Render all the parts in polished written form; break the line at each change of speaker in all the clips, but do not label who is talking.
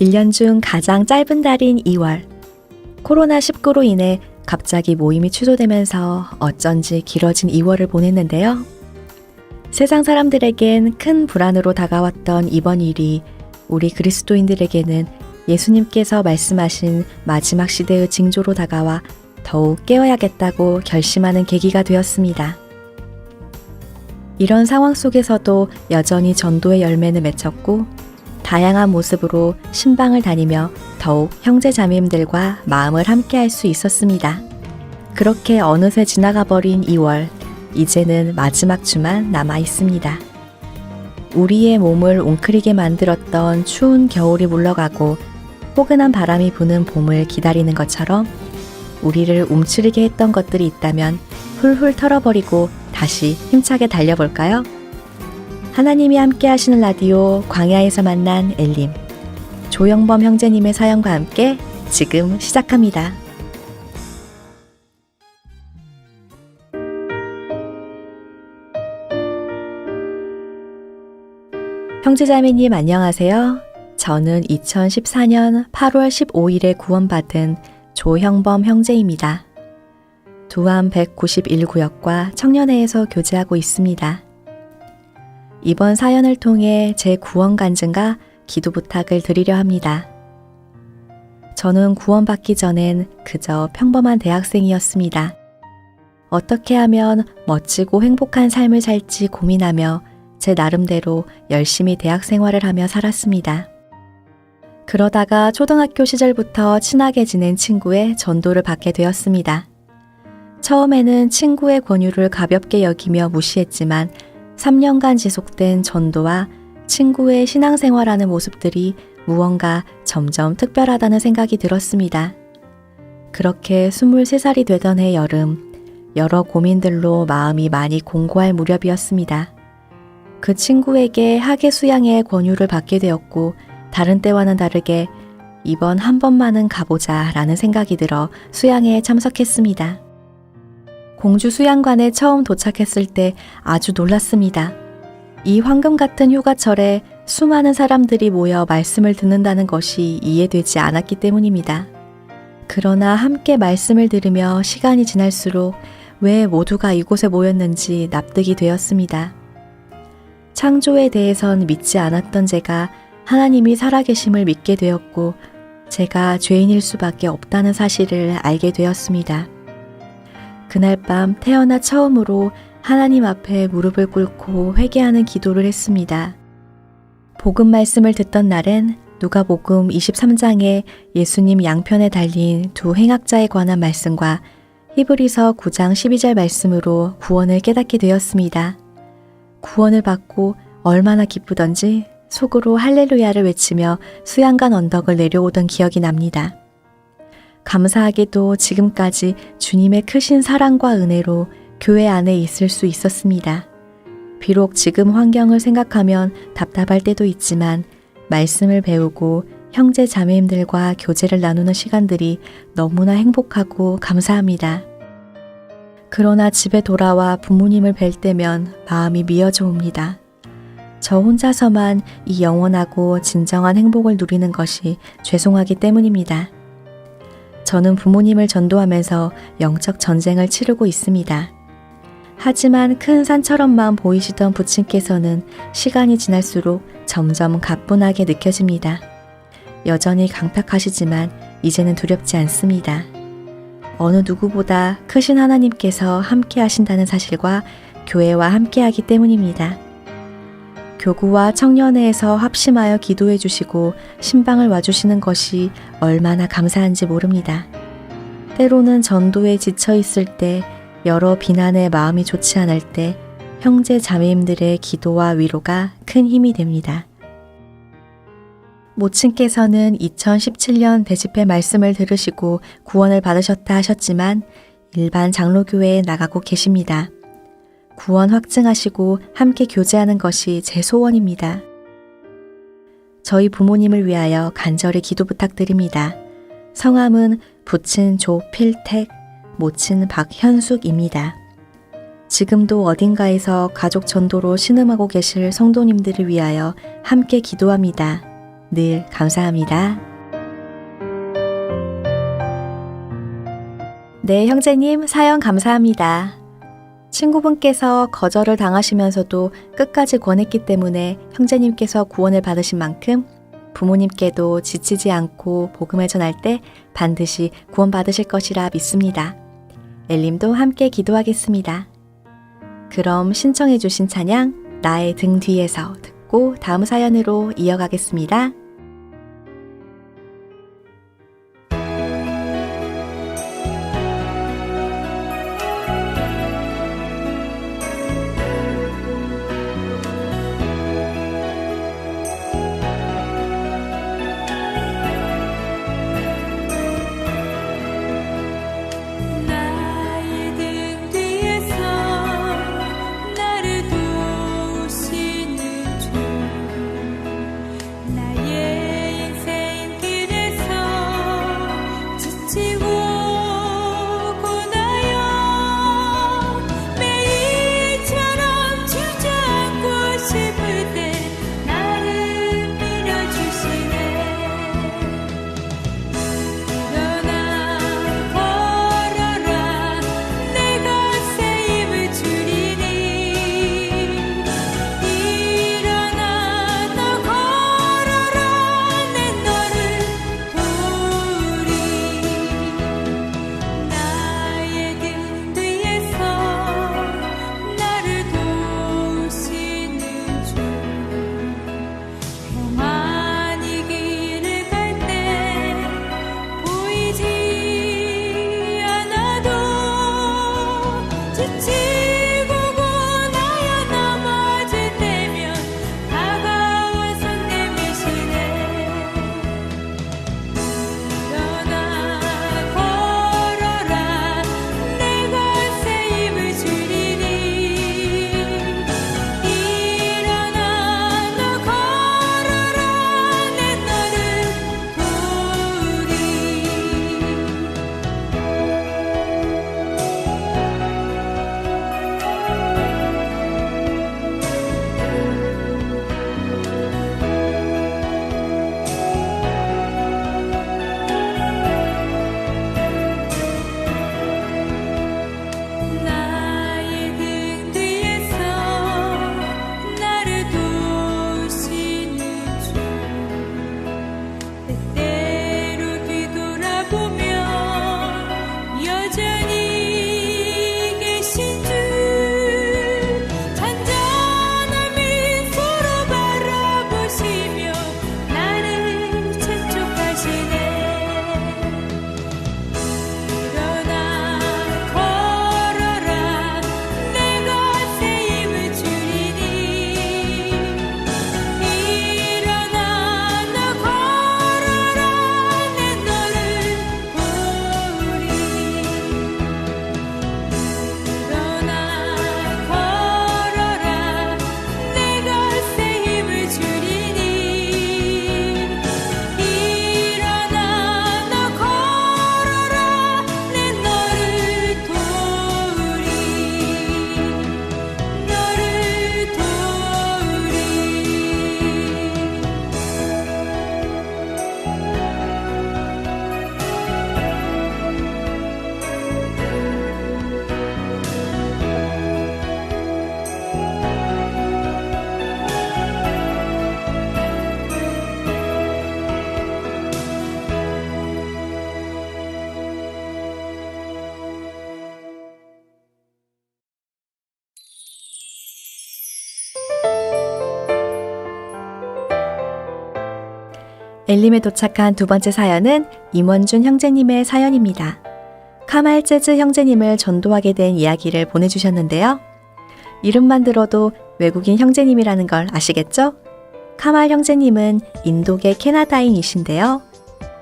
1년 중 가장 짧은 달인 2월. 코로나19로 인해 갑자기 모임이 취소되면서 어쩐지 길어진 2월을 보냈는데요. 세상 사람들에겐 큰 불안으로 다가왔던 이번 일이 우리 그리스도인들에게는 예수님께서 말씀하신 마지막 시대의 징조로 다가와 더욱 깨어야겠다고 결심하는 계기가 되었습니다. 이런 상황 속에서도 여전히 전도의 열매는 맺혔고 다양한 모습으로 신방을 다니며 더욱 형제자매님들과 마음을 함께할 수 있었습니다. 그렇게 어느새 지나가 버린 2월, 이제는 마지막 주만 남아 있습니다. 우리의 몸을 웅크리게 만들었던 추운 겨울이 물러가고 포근한 바람이 부는 봄을 기다리는 것처럼 우리를 움츠리게 했던 것들이 있다면 훌훌 털어버리고 다시 힘차게 달려볼까요? 하나님이 함께 하시는 라디오 광야에서 만난 엘림, 조영범 형제님의 사연과 함께 지금 시작합니다. 형제자매님 안녕하세요. 저는 2014년 8월 15일에 구원받은 조형범 형제입니다. 두암 191구역과 청년회에서 교제하고 있습니다. 이번 사연을 통해 제 구원 간증과 기도 부탁을 드리려 합니다. 저는 구원받기 전엔 그저 평범한 대학생이었습니다. 어떻게 하면 멋지고 행복한 삶을 살지 고민하며 제 나름대로 열심히 대학 생활을 하며 살았습니다. 그러다가 초등학교 시절부터 친하게 지낸 친구의 전도를 받게 되었습니다. 처음에는 친구의 권유를 가볍게 여기며 무시했지만 3년간 지속된 전도와 친구의 신앙생활하는 모습들이 무언가 점점 특별하다는 생각이 들었습니다. 그렇게 23살이 되던 해 여름, 여러 고민들로 마음이 많이 공고할 무렵이었습니다. 그 친구에게 학예 수양의 권유를 받게 되었고 다른 때와는 다르게 이번 한 번만은 가보자 라는 생각이 들어 수양회에 참석했습니다. 공주 수양관에 처음 도착했을 때 아주 놀랐습니다. 이 황금 같은 휴가철에 수많은 사람들이 모여 말씀을 듣는다는 것이 이해되지 않았기 때문입니다. 그러나 함께 말씀을 들으며 시간이 지날수록 왜 모두가 이곳에 모였는지 납득이 되었습니다. 창조에 대해선 믿지 않았던 제가 하나님이 살아계심을 믿게 되었고 제가 죄인일 수밖에 없다는 사실을 알게 되었습니다. 그날 밤 태어나 처음으로 하나님 앞에 무릎을 꿇고 회개하는 기도를 했습니다. 복음 말씀을 듣던 날엔 누가복음 23장에 예수님 양편에 달린 두 행악자에 관한 말씀과 히브리서 9장 12절 말씀으로 구원을 깨닫게 되었습니다. 구원을 받고 얼마나 기쁘던지 속으로 할렐루야를 외치며 수양관 언덕을 내려오던 기억이 납니다. 감사하게도 지금까지 주님의 크신 사랑과 은혜로 교회 안에 있을 수 있었습니다. 비록 지금 환경을 생각하면 답답할 때도 있지만 말씀을 배우고 형제 자매님들과 교제를 나누는 시간들이 너무나 행복하고 감사합니다. 그러나 집에 돌아와 부모님을 뵐 때면 마음이 미어져 옵니다. 저 혼자서만 이 영원하고 진정한 행복을 누리는 것이 죄송하기 때문입니다. 저는 부모님을 전도하면서 영적 전쟁을 치르고 있습니다. 하지만 큰 산처럼만 보이시던 부친께서는 시간이 지날수록 점점 가뿐하게 느껴집니다. 여전히 강팍하시지만 이제는 두렵지 않습니다. 어느 누구보다 크신 하나님께서 함께 하신다는 사실과 교회와 함께 하기 때문입니다. 교구와 청년회에서 합심하여 기도해 주시고 신방을 와주시는 것이 얼마나 감사한지 모릅니다. 때로는 전도에 지쳐 있을 때, 여러 비난에 마음이 좋지 않을 때 형제 자매님들의 기도와 위로가 큰 힘이 됩니다. 모친께서는 2017년 대집회 말씀을 들으시고 구원을 받으셨다 하셨지만 일반 장로교회에 나가고 계십니다. 구원 확증하시고 함께 교제하는 것이 제 소원입니다. 저희 부모님을 위하여 간절히 기도 부탁드립니다. 성함은 부친 조필택, 모친 박현숙입니다. 지금도 어딘가에서 가족 전도로 신음하고 계실 성도님들을 위하여 함께 기도합니다. 늘 감사합니다. 네, 형제님 사연 감사합니다. 친구분께서 거절을 당하시면서도 끝까지 권했기 때문에 형제님께서 구원을 받으신 만큼 부모님께도 지치지 않고 복음을 전할 때 반드시 구원받으실 것이라 믿습니다. 엘림도 함께 기도하겠습니다. 그럼 신청해 주신 찬양 나의 등 뒤에서 듣고 다음 사연으로 이어가겠습니다. 엘림에 도착한 두 번째 사연은 임원준 형제님의 사연입니다. 카말 재즈 형제님을 전도하게 된 이야기를 보내주셨는데요. 이름만 들어도 외국인 형제님이라는 걸 아시겠죠? 카말 형제님은 인도계 캐나다인이신데요.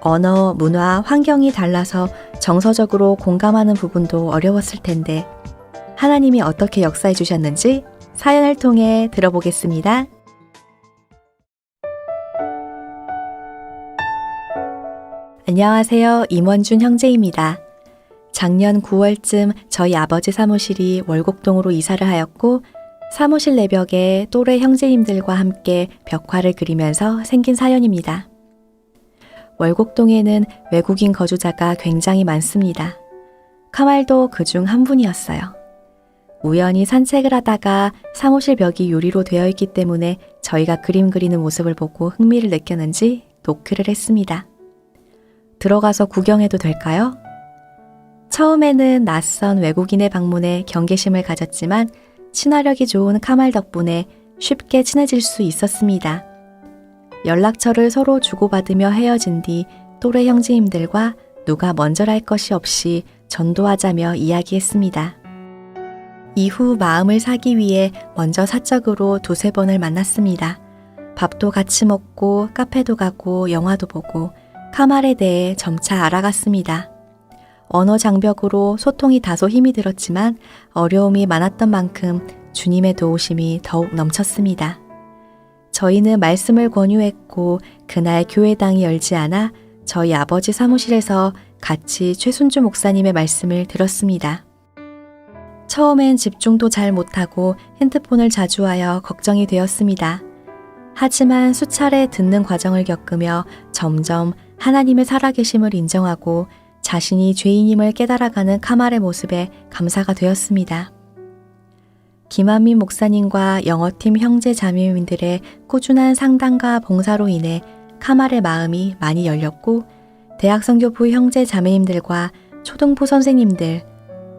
언어, 문화, 환경이 달라서 정서적으로 공감하는 부분도 어려웠을 텐데 하나님이 어떻게 역사해 주셨는지 사연을 통해 들어보겠습니다. 안녕하세요. 임원준 형제입니다. 작년 9월쯤 저희 아버지 사무실이 월곡동으로 이사를 하였고 사무실 내벽에 또래 형제님들과 함께 벽화를 그리면서 생긴 사연입니다. 월곡동에는 외국인 거주자가 굉장히 많습니다. 카말도 그중 한 분이었어요. 우연히 산책을 하다가 사무실 벽이 유리로 되어 있기 때문에 저희가 그림 그리는 모습을 보고 흥미를 느꼈는지 노크를 했습니다. 들어가서 구경해도 될까요? 처음에는 낯선 외국인의 방문에 경계심을 가졌지만 친화력이 좋은 카말 덕분에 쉽게 친해질 수 있었습니다. 연락처를 서로 주고받으며 헤어진 뒤 또래 형제님들과 누가 먼저랄 것이 없이 전도하자며 이야기했습니다. 이후 마음을 사기 위해 먼저 사적으로 두세 번을 만났습니다. 밥도 같이 먹고 카페도 가고 영화도 보고 카말에 대해 점차 알아갔습니다. 언어 장벽으로 소통이 다소 힘이 들었지만 어려움이 많았던 만큼 주님의 도우심이 더욱 넘쳤습니다. 저희는 말씀을 권유했고 그날 교회당이 열지 않아 저희 아버지 사무실에서 같이 최순주 목사님의 말씀을 들었습니다. 처음엔 집중도 잘 못하고 핸드폰을 자주 하여 걱정이 되었습니다. 하지만 수차례 듣는 과정을 겪으며 점점 하나님의 살아계심을 인정하고 자신이 죄인임을 깨달아가는 카말의 모습에 감사가 되었습니다. 김한민 목사님과 영어팀 형제 자매님들의 꾸준한 상담과 봉사로 인해 카말의 마음이 많이 열렸고 대학선교부 형제 자매님들과 초등부 선생님들,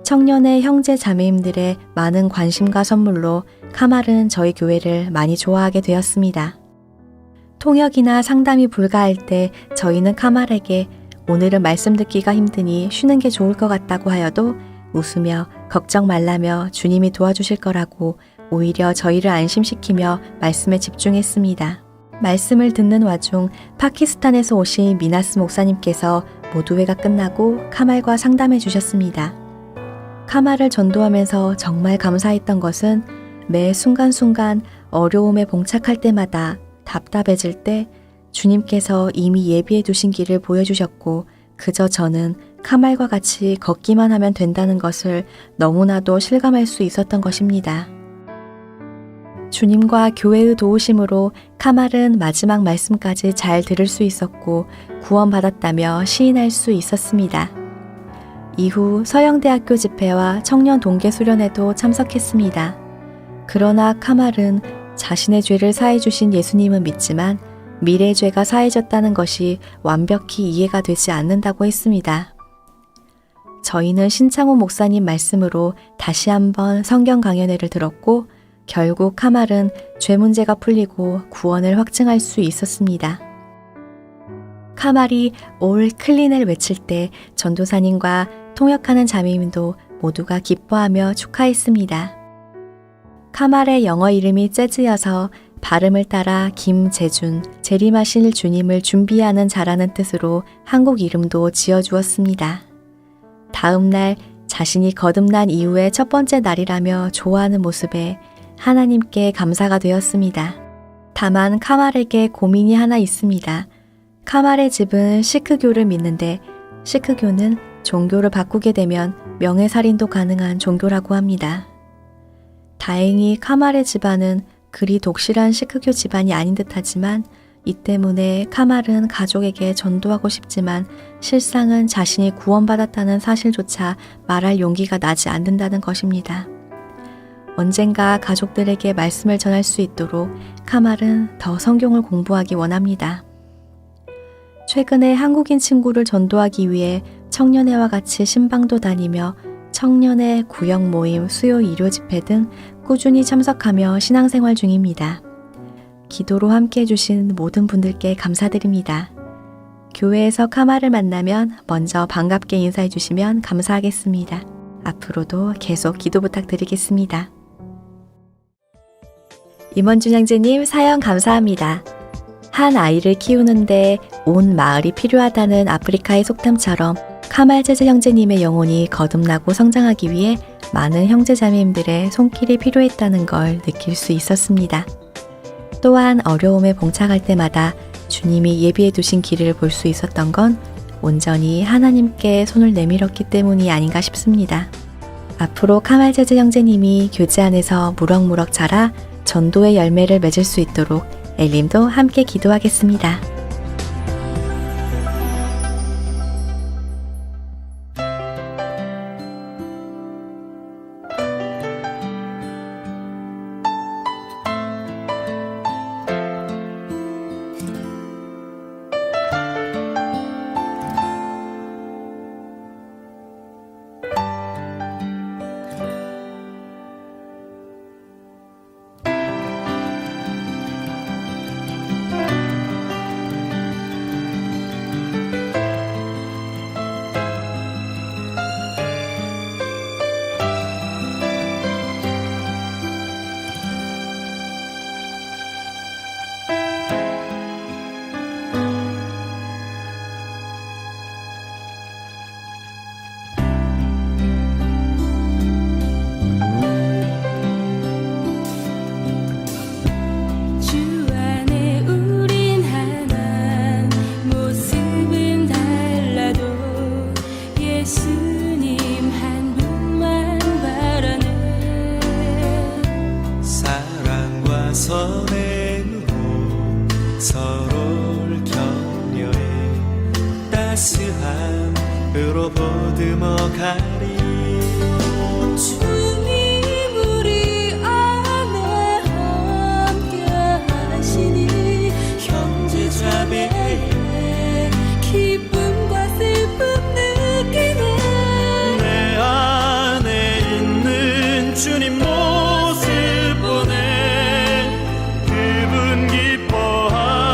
청년의 형제 자매님들의 많은 관심과 선물로 카말은 저희 교회를 많이 좋아하게 되었습니다. 통역이나 상담이 불가할 때 저희는 카말에게 오늘은 말씀 듣기가 힘드니 쉬는 게 좋을 것 같다고 하여도 웃으며 걱정 말라며 주님이 도와주실 거라고 오히려 저희를 안심시키며 말씀에 집중했습니다. 말씀을 듣는 와중 파키스탄에서 오신 미나스 목사님께서 모두회가 끝나고 카말과 상담해 주셨습니다. 카말을 전도하면서 정말 감사했던 것은 매 순간순간 어려움에 봉착할 때마다 답답해질 때 주님께서 이미 예비해 두신 길을 보여주셨고 그저 저는 카말과 같이 걷기만 하면 된다는 것을 너무나도 실감할 수 있었던 것입니다. 주님과 교회의 도우심으로 카말은 마지막 말씀까지 잘 들을 수 있었고 구원받았다며 시인할 수 있었습니다. 이후 서영대학교 집회와 청년 동계 수련회도 참석했습니다. 그러나 카말은 자신의 죄를 사해 주신 예수님은 믿지만 미래의 죄가 사해졌다는 것이 완벽히 이해가 되지 않는다고 했습니다. 저희는 신창호 목사님 말씀으로 다시 한번 성경 강연회를 들었고 결국 카말은 죄 문제가 풀리고 구원을 확증할 수 있었습니다. 카말이 올 클린을 외칠 때 전도사님과 통역하는 자매님도 모두가 기뻐하며 축하했습니다. 카말의 영어 이름이 재즈여서 발음을 따라 김재준, 재림하실 주님을 준비하는 자라는 뜻으로 한국 이름도 지어주었습니다. 다음 날 자신이 거듭난 이후의 첫 번째 날이라며 좋아하는 모습에 하나님께 감사가 되었습니다. 다만 카말에게 고민이 하나 있습니다. 카말의 집은 시크교를 믿는데 시크교는 종교를 바꾸게 되면 명예살인도 가능한 종교라고 합니다. 다행히 카말의 집안은 그리 독실한 시크교 집안이 아닌 듯하지만 이 때문에 카말은 가족에게 전도하고 싶지만 실상은 자신이 구원받았다는 사실조차 말할 용기가 나지 않는다는 것입니다. 언젠가 가족들에게 말씀을 전할 수 있도록 카말은 더 성경을 공부하기 원합니다. 최근에 한국인 친구를 전도하기 위해 청년회와 같이 신방도 다니며 청년회 구역 모임, 수요 일요 집회 등 꾸준히 참석하며 신앙생활 중입니다. 기도로 함께 해주신 모든 분들께 감사드립니다. 교회에서 카말을 만나면 먼저 반갑게 인사해 주시면 감사하겠습니다. 앞으로도 계속 기도 부탁드리겠습니다. 임원준 형제님 사연 감사합니다. 한 아이를 키우는데 온 마을이 필요하다는 아프리카의 속담처럼 카말 재즈 형제님의 영혼이 거듭나고 성장하기 위해 많은 형제자매님들의 손길이 필요했다는 걸 느낄 수 있었습니다. 또한 어려움에 봉착할 때마다 주님이 예비해 두신 길을 볼 수 있었던 건 온전히 하나님께 손을 내밀었기 때문이 아닌가 싶습니다. 앞으로 카말제즈 형제님이 교제 안에서 무럭무럭 자라 전도의 열매를 맺을 수 있도록 엘림도 함께 기도하겠습니다.
선행으로 서로를 격려해 따스함으로 보듬어 가리.
주님 우리 안에 함께 하시니 형제자매의 기쁨과 슬픔 느끼네.
내 안에 있는 주님 모습 보내 그분 기뻐하시네.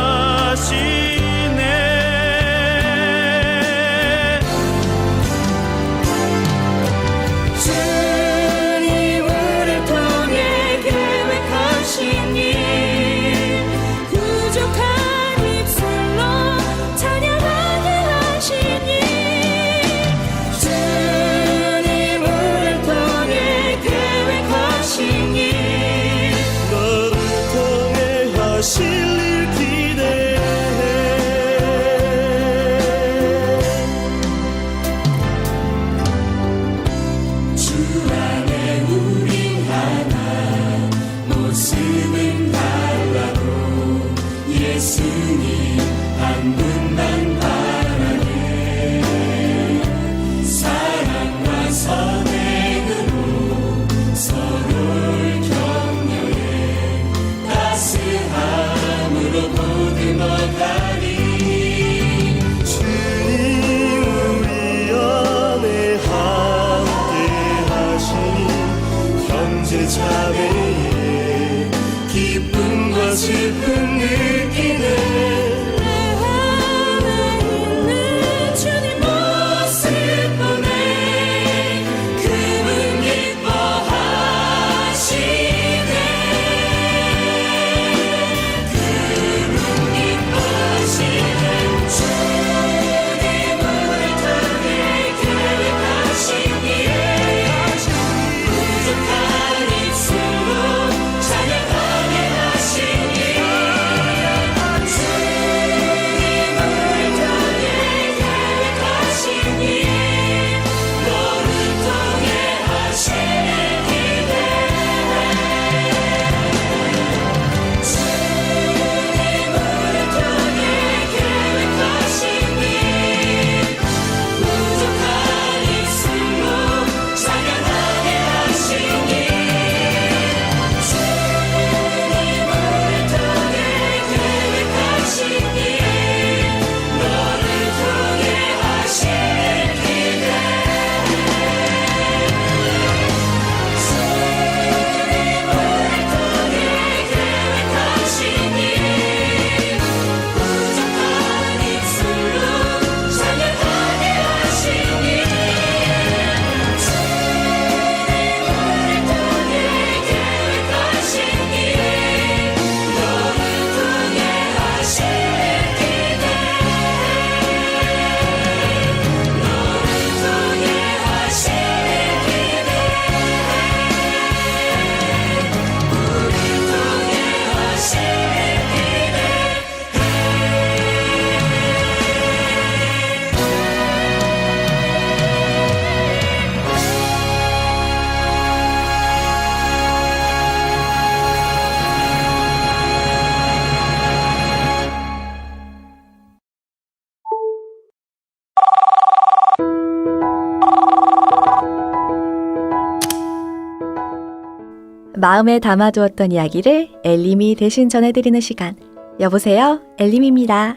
마음에 담아두었던 이야기를 엘림이 대신 전해드리는 시간. 여보세요, 엘림입니다.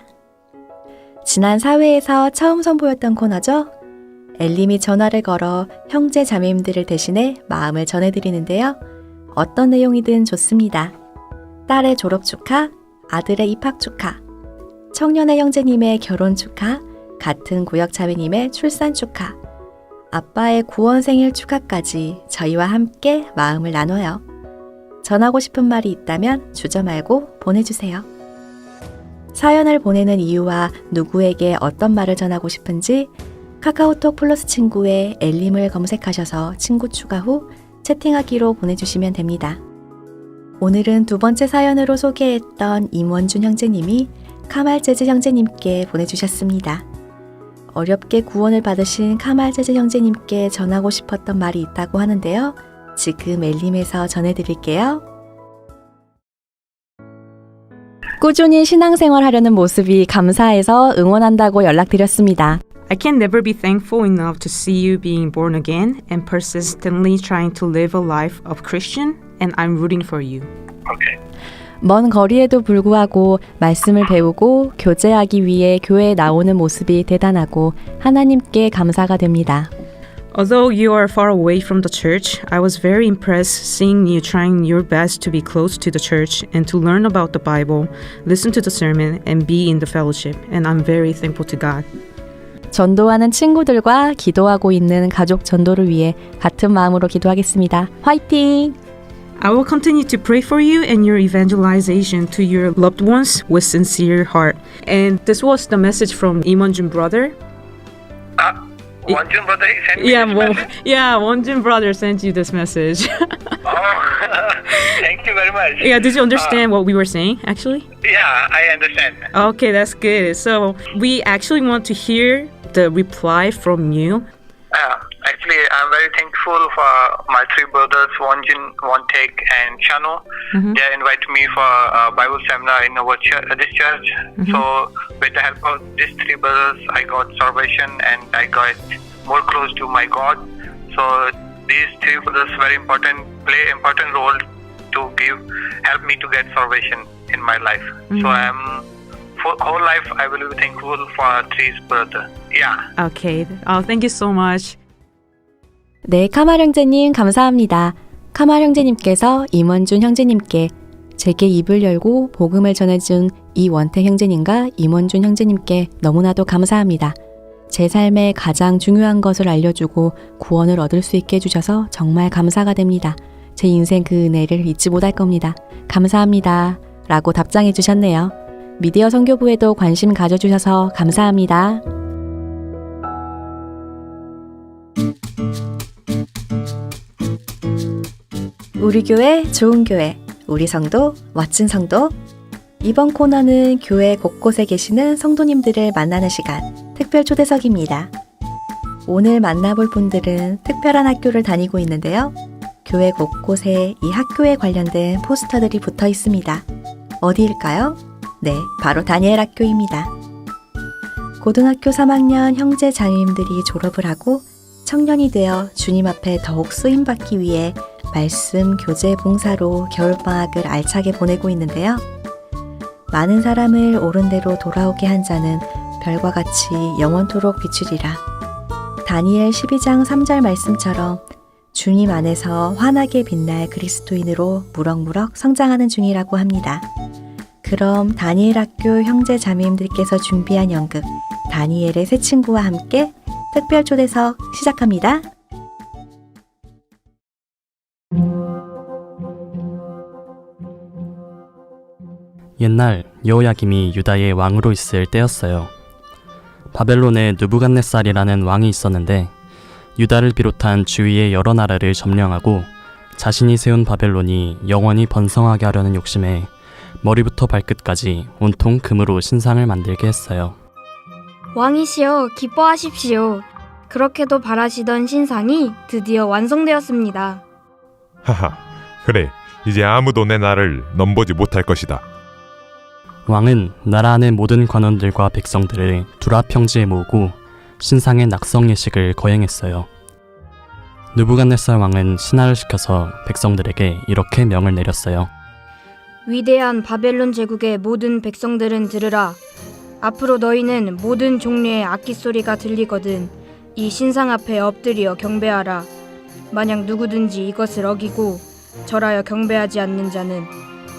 지난 4회에서 처음 선보였던 코너죠? 엘림이 전화를 걸어 형제 자매님들을 대신해 마음을 전해드리는데요. 어떤 내용이든 좋습니다. 딸의 졸업 축하, 아들의 입학 축하, 청년의 형제님의 결혼 축하, 같은 구역 자매님의 출산 축하, 아빠의 구원 생일 축하까지 저희와 함께 마음을 나눠요. 전하고 싶은 말이 있다면 주저 말고 보내주세요. 사연을 보내는 이유와 누구에게 어떤 말을 전하고 싶은지 카카오톡 플러스 친구에 엘림을 검색하셔서 친구 추가 후 채팅하기로 보내주시면 됩니다. 오늘은 두 번째 사연으로 소개했던 임원준 형제님이 카말재즈 형제님께 보내주셨습니다. 어렵게 구원을 받으신 카말재즈 형제님께 전하고 싶었던 말이 있다고 하는데요. 지금 엘림에서 전해드릴게요. 꾸준히 신앙생활 하려는 모습이 감사해서 응원한다고 연락드렸습니다.
I can never be thankful enough to see you being born again and persistently trying to live a life of Christian, and I'm rooting for you.
먼 거리에도 불구하고 말씀을 배우고 교제하기 위해 교회에 나오는 모습이 대단하고 하나님께 감사가 됩니다.
Although you are far away from the church, I was very impressed seeing you trying your best to be close to the church and to learn about the Bible, listen to the sermon, and be in the fellowship, and I'm very thankful to God.
전도하는 친구들과 기도하고 있는 가족 전도를 위해 같은 마음으로 기도하겠습니다. 화이팅!
I will continue to pray for you and your evangelization to your loved ones with sincere heart. And this was the message from Imonjun brother.
Wanjun brother sent me this message?
Wonjun brother sent you this message.
Oh, thank you very much.
Yeah, did you understand what we were saying actually?
Yeah, I understand.
Okay, that's good. So we actually want to hear the reply from you.
Actually, I'm very thankful for my three brothers, Wanjun, Wontek, and Shanu. They invited me for a Bible seminar in our this church. So, with the help of these three brothers, I got salvation and I got more close to my God. So, these three brothers play important role to help me to get salvation in my life. So, for whole life, I will be thankful for three brothers. Yeah.
Okay. Oh, thank you so much.
네, 카말 형제님 감사합니다. 카말 형제님께서 임원준 형제님께 제게 입을 열고 복음을 전해준 이원택 형제님과 임원준 형제님께 너무나도 감사합니다. 제 삶에 가장 중요한 것을 알려주고 구원을 얻을 수 있게 해주셔서 정말 감사가 됩니다. 제 인생 그 은혜를 잊지 못할 겁니다. 감사합니다. 라고 답장해 주셨네요. 미디어 선교부에도 관심 가져주셔서 감사합니다. 우리 교회 좋은 교회, 우리 성도 멋진 성도. 이번 코너는 교회 곳곳에 계시는 성도님들을 만나는 시간, 특별 초대석입니다. 오늘 만나볼 분들은 특별한 학교를 다니고 있는데요. 교회 곳곳에 이 학교에 관련된 포스터들이 붙어 있습니다. 어디일까요? 네, 바로 다니엘 학교입니다. 고등학교 3학년 형제 자매님들이 졸업을 하고 청년이 되어 주님 앞에 더욱 쓰임받기 위해 말씀 교제 봉사로 겨울방학을 알차게 보내고 있는데요. 많은 사람을 옳은 대로 돌아오게 한 자는 별과 같이 영원토록 비추리라. 다니엘 12장 3절 말씀처럼 주님 안에서 환하게 빛날 그리스도인으로 무럭무럭 성장하는 중이라고 합니다. 그럼 다니엘 학교 형제 자매님들께서 준비한 연극 다니엘의 새 친구와 함께 특별 초대석 시작합니다.
옛날 여호야김이 유다의 왕으로 있을 때였어요. 바벨론에 느부갓네살이라는 왕이 있었는데 유다를 비롯한 주위의 여러 나라를 점령하고 자신이 세운 바벨론이 영원히 번성하게 하려는 욕심에 머리부터 발끝까지 온통 금으로 신상을 만들게 했어요.
왕이시여 기뻐하십시오. 그렇게도 바라시던 신상이 드디어 완성되었습니다.
하하, 그래, 이제 아무도 내 나를 넘보지 못할 것이다.
왕은 나라 안의 모든 관원들과 백성들을 두라 평지에 모으고 신상의 낙성 예식을 거행했어요. 느부갓네살 왕은 신하를 시켜서 백성들에게 이렇게 명을 내렸어요.
위대한 바벨론 제국의 모든 백성들은 들으라. 앞으로 너희는 모든 종류의 악기 소리가 들리거든 이 신상 앞에 엎드려 경배하라. 만약 누구든지 이것을 어기고 절하여 경배하지 않는 자는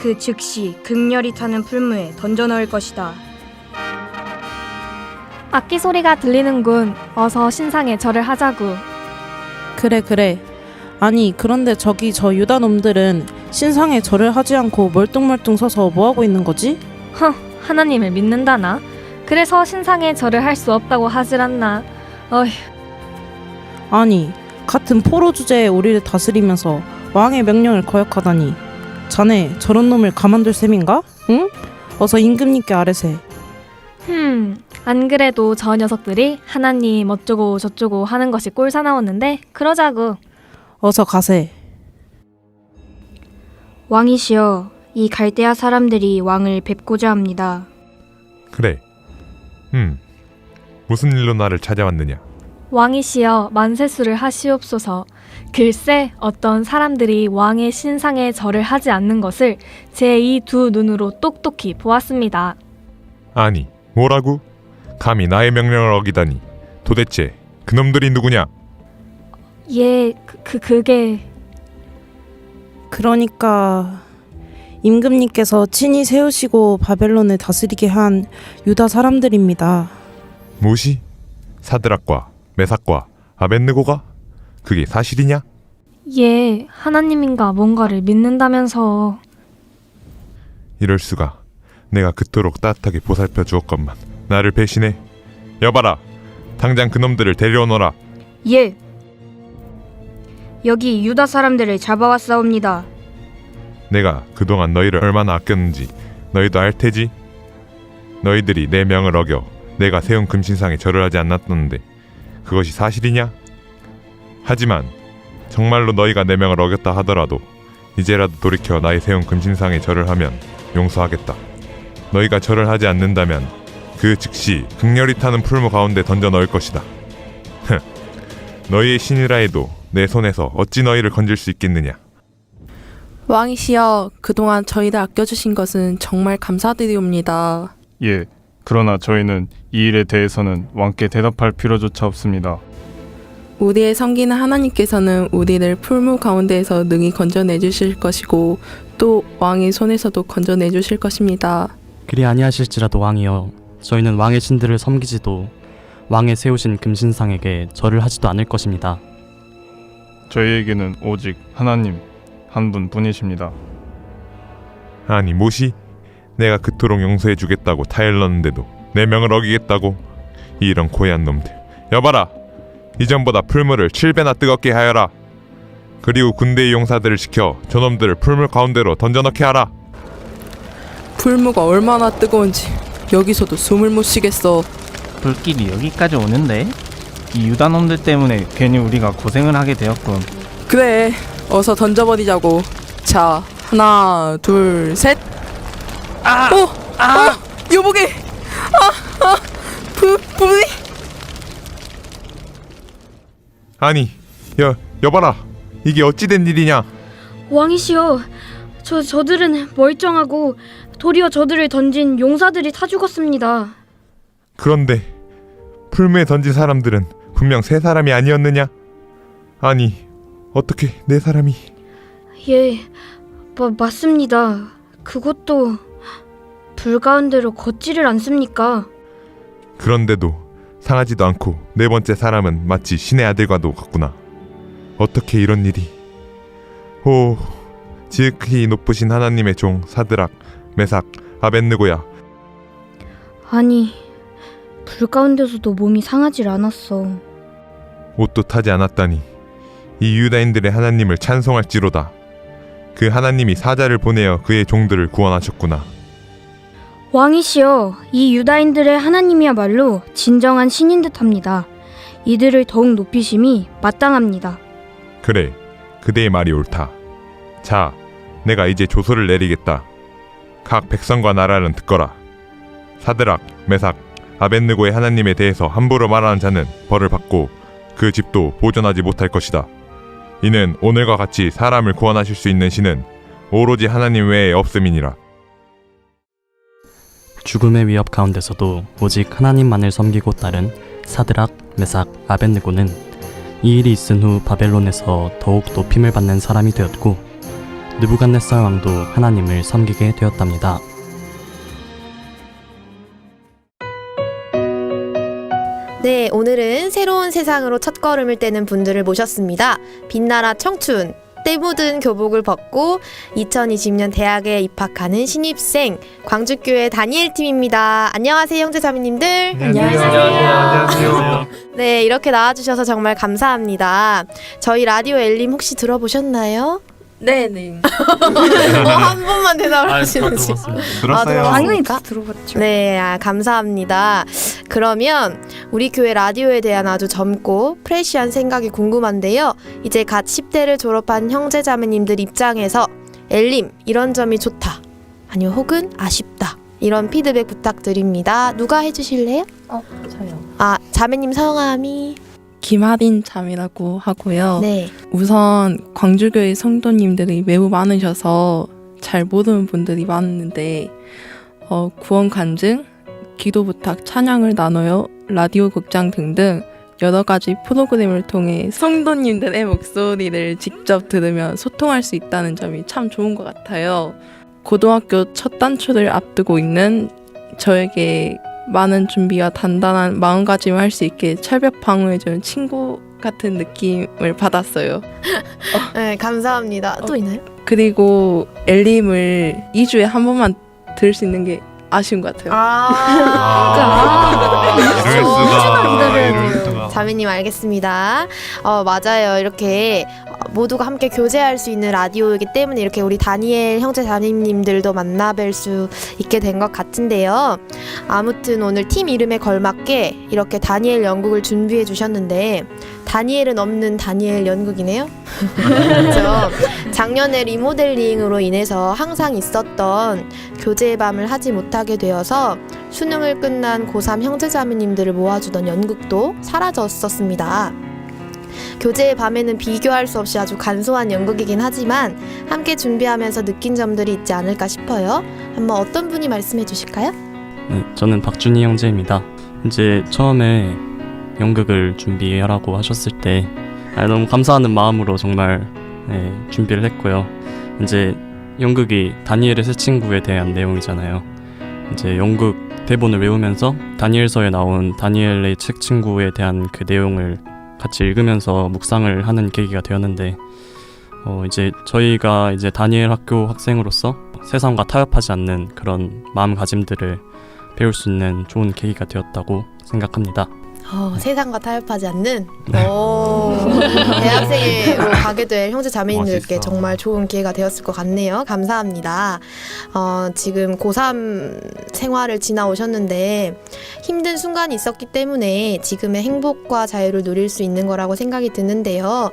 그 즉시 극렬히 타는 풀무에 던져 넣을 것이다.
악기 소리가 들리는군. 어서 신상에 절을 하자구.
그래. 아니 그런데 저기 저 유다 놈들은 신상에 절을 하지 않고 멀뚱멀뚱 서서 뭐하고 있는 거지?
하나님을 믿는다나? 그래서 신상에 절을 할 수 없다고 하질 않나? 어휴.
아니 같은 포로 주제에 우리를 다스리면서 왕의 명령을 거역하다니. 자네 저런 놈을 가만둘 셈인가? 응? 어서 임금님께 아뢰세.
안 그래도 저 녀석들이 하나님 어쩌고 저쩌고 하는 것이 꼴사나웠는데 그러자구.
어서 가세.
왕이시여, 이 갈대아 사람들이 왕을 뵙고자 합니다.
그래. 무슨 일로 나를 찾아왔느냐?
왕이시여 만세수를 하시옵소서. 글쎄 어떤 사람들이 왕의 신상에 절을 하지 않는 것을 제 이 두 눈으로 똑똑히 보았습니다.
아니, 뭐라고? 감히 나의 명령을 어기다니. 도대체 그놈들이 누구냐?
예, 그게...
그러니까 임금님께서 친히 세우시고 바벨론을 다스리게 한 유다 사람들입니다.
무엇이? 사드락과 메삭과 아벳느고가? 그게 사실이냐?
예, 하나님인가 뭔가를 믿는다면서...
이럴 수가. 내가 그토록 따뜻하게 보살펴 주었건만 나를 배신해. 여봐라, 당장 그놈들을 데려오너라.
예. 여기 유다 사람들을 잡아왔사옵니다.
내가 그동안 너희를 얼마나 아꼈는지 너희도 알 테지? 너희들이 내 명을 어겨 내가 세운 금신상에 절을 하지 않았던데 그것이 사실이냐? 하지만 정말로 너희가 내 명을 어겼다 하더라도 이제라도 돌이켜 나의 세운 금신상에 절을 하면 용서하겠다. 너희가 절을 하지 않는다면 그 즉시 극렬히 타는 풀무 가운데 던져 넣을 것이다. 너희의 신이라 해도 내 손에서 어찌 너희를 건질 수 있겠느냐?
왕이시여, 그동안 저희를 아껴주신 것은 정말 감사드리옵니다.
예, 그러나 저희는 이 일에 대해서는 왕께 대답할 필요조차 없습니다.
우리의 섬기는 하나님께서는 우리를 풀무 가운데에서 능히 건져내주실 것이고 또 왕의 손에서도 건져내주실 것입니다.
그리 아니하실지라도 왕이여, 저희는 왕의 신들을 섬기지도 왕의 세우신 금신상에게 절을 하지도 않을 것입니다.
저희에게는 오직 하나님 한 분뿐이십니다.
아니 뭐시? 내가 그토록 용서해 주겠다고 타일렀는데도 내 명을 어기겠다고? 이런 고얀 놈들. 여봐라, 이전보다 풀무를 7배나 뜨겁게 하여라. 그리고 군대의 용사들을 시켜 저놈들을 풀물 가운데로 던져넣게 하라.
풀무가 얼마나 뜨거운지 여기서도 숨을 못 쉬겠어.
불길이 여기까지 오는데? 이 유다놈들 때문에 괜히 우리가 고생을 하게 되었군.
그래, 어서 던져버리자고. 자, 하나, 둘, 셋. 여보게. 불이.
아니, 여봐라, 이게 어찌된 일이냐?
왕이시여, 저들은 멀쩡하고 도리어 저들을 던진 용사들이 타 죽었습니다.
그런데 풀무에 던진 사람들은 분명 세 사람이 아니었느냐? 아니, 어떻게 네 사람이?
예, 맞습니다. 그것도 불 가운데로 걷지를 않습니까?
그런데도 상하지도 않고 네 번째 사람은 마치 신의 아들과도 같구나. 어떻게 이런 일이? 오, 지극히 높으신 하나님의 종 사드락, 메삭, 아벳느고야.
아니, 불 가운데서도 몸이 상하질 않았어.
옷도 타지 않았다니 이 유다인들의 하나님을 찬송할지로다. 그 하나님이 사자를 보내어 그의 종들을 구원하셨구나.
왕이시여, 이 유다인들의 하나님이야말로 진정한 신인 듯합니다. 이들을 더욱 높이심이 마땅합니다.
그래, 그대의 말이 옳다. 자, 내가 이제 조서를 내리겠다. 각 백성과 나라는 듣거라. 사드락, 메삭, 아벳느고의 하나님에 대해서 함부로 말하는 자는 벌을 받고 그 집도 보존하지 못할 것이다. 이는 오늘과 같이 사람을 구원하실 수 있는 신은 오로지 하나님 외에 없음이니라.
죽음의 위협 가운데서도 오직 하나님만을 섬기고 따른 사드락, 메삭, 아벳느고는 이 일이 있은 후 바벨론에서 더욱 높임을 받는 사람이 되었고 느부갓네살 왕도 하나님을 섬기게 되었답니다.
네, 오늘은 새로운 세상으로 첫걸음을 떼는 분들을 모셨습니다. 빛나라 청춘, 때 묻은 교복을 벗고 2020년 대학에 입학하는 신입생 광주교회 다니엘 팀입니다. 안녕하세요, 형제자매님들.
안녕하세요.
네, 이렇게 나와주셔서 정말 감사합니다. 저희 라디오 엘림 혹시 들어보셨나요?
네네.
한 번만 대답을 하시는지.
들었어요.
당연히 들어봤죠.
네, 감사합니다. 그러면 우리 교회 라디오에 대한 아주 젊고 프레시한 생각이 궁금한데요. 이제 갓 10대를 졸업한 형제자매님들 입장에서 엘림 이런 점이 좋다, 아니면 혹은 아쉽다, 이런 피드백 부탁드립니다. 누가 해주실래요?
저요.
자매님 성함이?
김하린 자매라고 하고요.
네.
우선 광주교회 성도님들이 매우 많으셔서 잘 모르는 분들이 많은데 구원 간증, 기도 부탁, 찬양을 나눠요, 라디오 극장 등등 여러 가지 프로그램을 통해 성도님들의 목소리를 직접 들으며 소통할 수 있다는 점이 참 좋은 것 같아요. 고등학교 첫 단추를 앞두고 있는 저에게 많은 준비와 단단한 마음가짐을 할 수 있게 철벽 방어해주는 친구 같은 느낌을 받았어요.
네, 감사합니다. 또 있나요?
그리고 엘림을 2주에 한 번만 들을 수 있는 게 아쉬운 것 같아요.
이럴 수가.
자매님 알겠습니다. 맞아요. 이렇게 모두가 함께 교제할 수 있는 라디오이기 때문에 이렇게 우리 다니엘 형제 자매님들도 만나뵐 수 있게 된 것 같은데요. 아무튼 오늘 팀 이름에 걸맞게 이렇게 다니엘 연극을 준비해 주셨는데 다니엘은 없는 다니엘 연극이네요. 그렇죠. 작년에 리모델링으로 인해서 항상 있었던 교제의 밤을 하지 못하게 되어서 수능을 끝난 고3 형제자매님들을 모아주던 연극도 사라졌었습니다. 교제의 밤에는 비교할 수 없이 아주 간소한 연극이긴 하지만 함께 준비하면서 느낀 점들이 있지 않을까 싶어요. 한번 어떤 분이 말씀해 주실까요?
네, 저는 박준희 형제입니다. 이제 처음에 연극을 준비하라고 하셨을 때 너무 감사하는 마음으로 정말 준비를 했고요. 이제 연극이 다니엘의 새 친구에 대한 내용이잖아요. 이제 연극 대본을 외우면서 다니엘서에 나온 다니엘의 새 친구에 대한 그 내용을 같이 읽으면서 묵상을 하는 계기가 되었는데 이제 저희가 이제 다니엘 학교 학생으로서 세상과 타협하지 않는 그런 마음가짐들을 배울 수 있는 좋은 계기가 되었다고 생각합니다.
세상과 타협하지 않는 대학생으로 가게 될 형제 자매님들께 정말 좋은 기회가 되었을 것 같네요. 감사합니다. 지금 고3 생활을 지나오셨는데 힘든 순간이 있었기 때문에 지금의 행복과 자유를 누릴 수 있는 거라고 생각이 드는데요.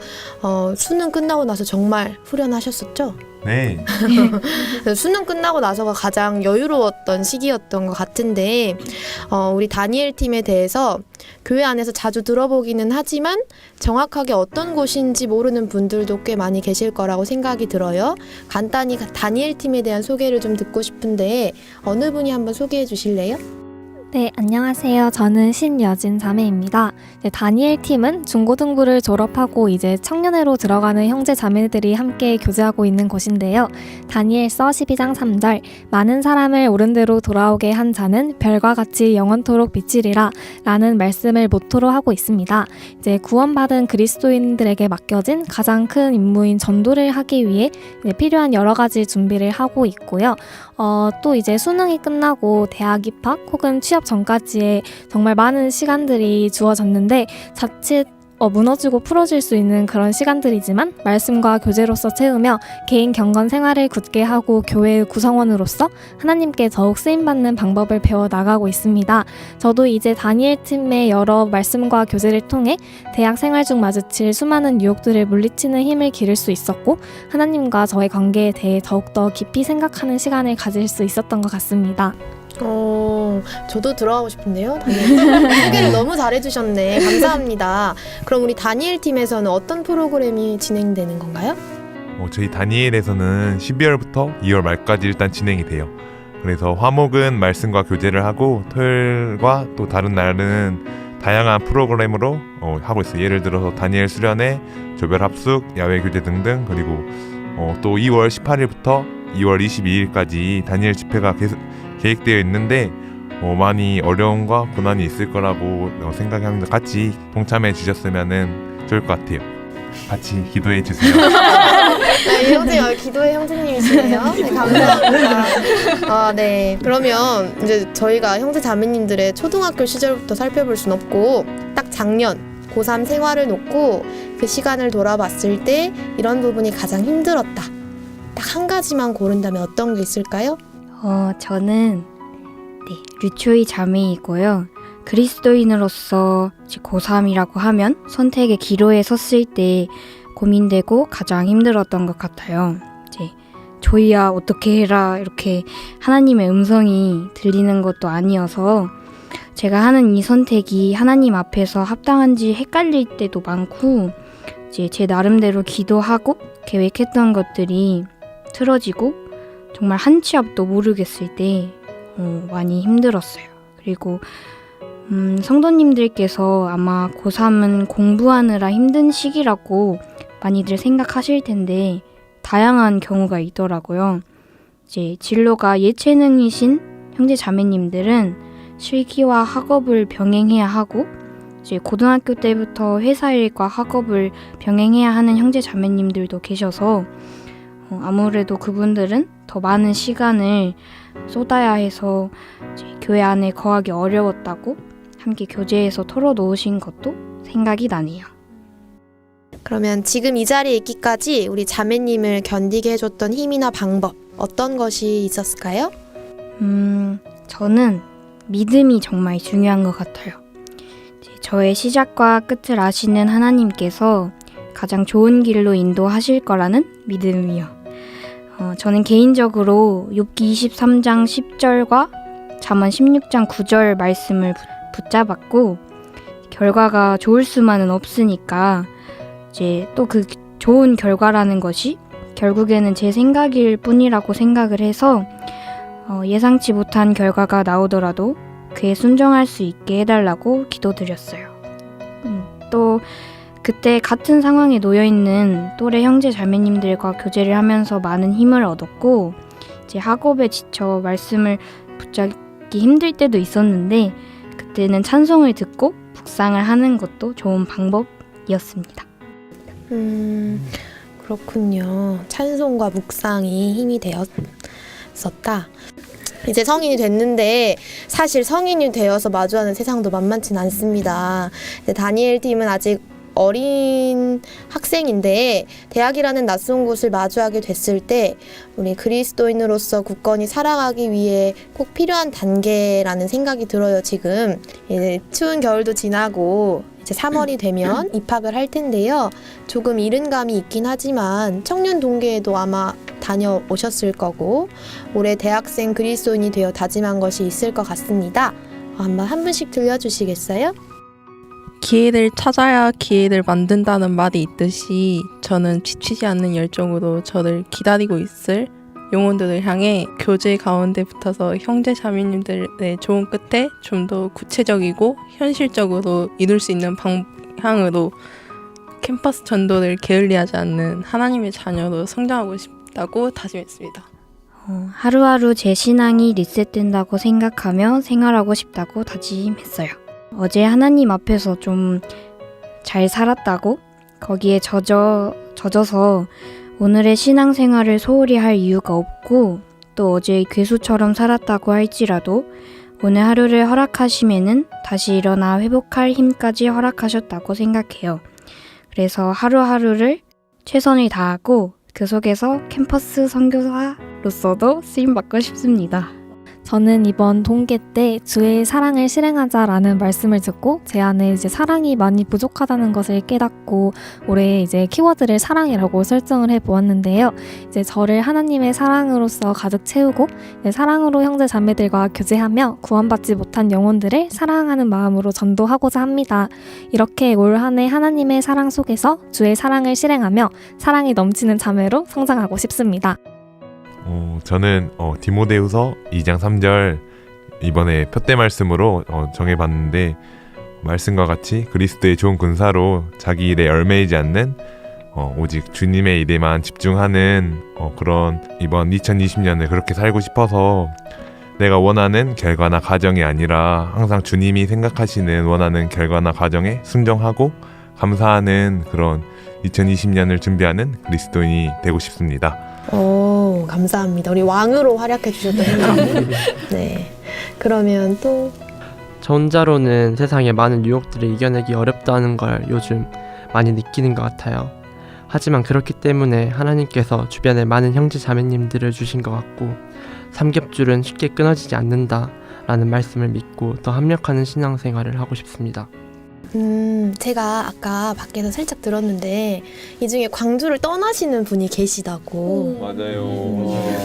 수능 끝나고 나서 정말 후련하셨었죠?
네.
수능 끝나고 나서가 가장 여유로웠던 시기였던 것 같은데 우리 다니엘 팀에 대해서 교회 안에서 자주 들어보기는 하지만 정확하게 어떤 곳인지 모르는 분들도 꽤 많이 계실 거라고 생각이 들어요. 간단히 다니엘 팀에 대한 소개를 좀 듣고 싶은데 어느 분이 한번 소개해 주실래요?
네, 안녕하세요. 저는 신여진 자매입니다. 다니엘 팀은 중고등부를 졸업하고 이제 청년회로 들어가는 형제 자매들이 함께 교제하고 있는 곳인데요. 다니엘서 12장 3절 많은 사람을 옳은 대로 돌아오게 한 자는 별과 같이 영원토록 비치리라 라는 말씀을 모토로 하고 있습니다. 이제 구원받은 그리스도인들에게 맡겨진 가장 큰 임무인 전도를 하기 위해 필요한 여러 가지 준비를 하고 있고요. 또 이제 수능이 끝나고 대학 입학 혹은 취업 전까지의 정말 많은 시간들이 주어졌는데 자칫 무너지고 풀어질 수 있는 그런 시간들이지만 말씀과 교제로서 채우며 개인 경건 생활을 굳게 하고 교회의 구성원으로서 하나님께 더욱 쓰임받는 방법을 배워나가고 있습니다. 저도 이제 다니엘 팀의 여러 말씀과 교제를 통해 대학 생활 중 마주칠 수많은 유혹들을 물리치는 힘을 기를 수 있었고 하나님과 저의 관계에 대해 더욱더 깊이 생각하는 시간을 가질 수 있었던 것 같습니다.
저도 들어가고 싶은데요. 소개를 너무 잘해주셨네. 감사합니다. 그럼 우리 다니엘 팀에서는 어떤 프로그램이 진행되는 건가요?
저희 다니엘에서는 12월부터 2월 말까지 일단 진행이 돼요. 그래서 화목은 말씀과 교제를 하고 토요일과 또 다른 날은 다양한 프로그램으로 하고 있어요. 예를 들어서 다니엘 수련회, 조별 합숙, 야외 교제 등등. 그리고 또 2월 18일부터 2월 22일까지 다니엘 집회가 계획되어 있는데 많이 어려움과 고난이 있을 거라고 생각하는데 같이 동참해 주셨으면 좋을 것 같아요. 같이 기도해 주세요.
이 형제 기도의 형제님이시네요. 네, 감사합니다. 네. 그러면 이제 저희가 형제 자매님들의 초등학교 시절부터 살펴볼 순 없고 딱 작년 고3 생활을 놓고 그 시간을 돌아봤을 때 이런 부분이 가장 힘들었다. 딱 한 가지만 고른다면 어떤 게 있을까요?
저는 류초이 자매이고요. 그리스도인으로서 고3이라고 하면 선택의 기로에 섰을 때 고민되고 가장 힘들었던 것 같아요. 조이야 어떻게 해라 이렇게 하나님의 음성이 들리는 것도 아니어서 제가 하는 이 선택이 하나님 앞에서 합당한지 헷갈릴 때도 많고 제 나름대로 기도하고 계획했던 것들이 틀어지고 정말 한 치 앞도 모르겠을 때 많이 힘들었어요. 그리고 성도님들께서 아마 고3은 공부하느라 힘든 시기라고 많이들 생각하실 텐데 다양한 경우가 있더라고요. 진로가 예체능이신 형제 자매님들은 실기와 학업을 병행해야 하고 고등학교 때부터 회사 일과 학업을 병행해야 하는 형제 자매님들도 계셔서 아무래도 그분들은 더 많은 시간을 쏟아야 해서 교회 안에 거하기 어려웠다고 함께 교제해서 털어놓으신 것도 생각이 나네요.
그러면 지금 이 자리에 있기까지 우리 자매님을 견디게 해줬던 힘이나 방법 어떤 것이 있었을까요?
저는 믿음이 정말 중요한 것 같아요. 저의 시작과 끝을 아시는 하나님께서 가장 좋은 길로 인도하실 거라는 믿음이요. 저는 개인적으로 욥기 23장 10절과 잠언 16장 9절 말씀을 붙잡았고 결과가 좋을 수만은 없으니까 또 그 좋은 결과라는 것이 결국에는 제 생각일 뿐이라고 생각을 해서 예상치 못한 결과가 나오더라도 그에 순종할 수 있게 해달라고 기도드렸어요. 또 그때 같은 상황에 놓여있는 또래 형제 자매님들과 교제를 하면서 많은 힘을 얻었고 학업에 지쳐 말씀을 붙잡기 힘들 때도 있었는데 그때는 찬송을 듣고 묵상을 하는 것도 좋은 방법이었습니다.
그렇군요. 찬송과 묵상이 힘이 되었었다. 이제 성인이 됐는데 사실 성인이 되어서 마주하는 세상도 만만치 않습니다. 다니엘 팀은 아직 어린 학생인데 대학이라는 낯선 곳을 마주하게 됐을 때 우리 그리스도인으로서 굳건히 살아가기 위해 꼭 필요한 단계라는 생각이 들어요. 지금 이제 추운 겨울도 지나고 이제 3월이 되면 입학을 할 텐데요. 조금 이른 감이 있긴 하지만 청년 동계에도 아마 다녀오셨을 거고 올해 대학생 그리스도인이 되어 다짐한 것이 있을 것 같습니다. 한번 한 분씩 들려주시겠어요?
기회를 찾아야 기회를 만든다는 말이 있듯이 저는 지치지 않는 열정으로 저를 기다리고 있을 영혼들을 향해 교제 가운데 붙어서 형제 자매님들의 좋은 끝에 좀 더 구체적이고 현실적으로 이룰 수 있는 방향으로 캠퍼스 전도를 게을리하지 않는 하나님의 자녀로 성장하고 싶다고 다짐했습니다.
하루하루 제 신앙이 리셋된다고 생각하며 생활하고 싶다고 다짐했어요. 어제 하나님 앞에서 좀 잘 살았다고 거기에 젖어서 오늘의 신앙생활을 소홀히 할 이유가 없고 또 어제 괴수처럼 살았다고 할지라도 오늘 하루를 허락하심에는 다시 일어나 회복할 힘까지 허락하셨다고 생각해요. 그래서 하루하루를 최선을 다하고 그 속에서 캠퍼스 선교사로서도 쓰임받고 싶습니다.
저는 이번 동계 때 주의 사랑을 실행하자라는 말씀을 듣고 제 안에 이제 사랑이 많이 부족하다는 것을 깨닫고 올해 이제 키워드를 사랑이라고 설정을 해 보았는데요. 이제 저를 하나님의 사랑으로서 가득 채우고 사랑으로 형제 자매들과 교제하며 구원받지 못한 영혼들을 사랑하는 마음으로 전도하고자 합니다. 이렇게 올 한 해 하나님의 사랑 속에서 주의 사랑을 실행하며 사랑이 넘치는 자매로 성장하고 싶습니다.
저는 디모데후서 2장 3절 이번에 표대 말씀으로 정해봤는데 말씀과 같이 그리스도의 좋은 군사로 자기 일에 얽매이지 않는 오직 주님의 일에만 집중하는 그런 이번 2020년을 그렇게 살고 싶어서 내가 원하는 결과나 과정이 아니라 항상 주님이 생각하시는 원하는 결과나 과정에 순종하고 감사하는 그런 2020년을 준비하는 그리스도인이 되고 싶습니다.
오, 감사합니다. 우리 왕으로 활약해 주셨던 henry. 네. 그러면 또
저 혼자로는 세상의 많은 유혹들을 이겨내기 어렵다는 걸 요즘 많이 느끼는 것 같아요. 하지만 그렇기 때문에 하나님께서 주변에 많은 형제 자매님들을 주신 것 같고 삼겹줄은 쉽게 끊어지지 않는다라는 말씀을 믿고 더 합력하는 신앙생활을 하고 싶습니다.
제가 아까 밖에서 살짝 들었는데 이 중에 광주를 떠나시는 분이 계시다고.
맞아요.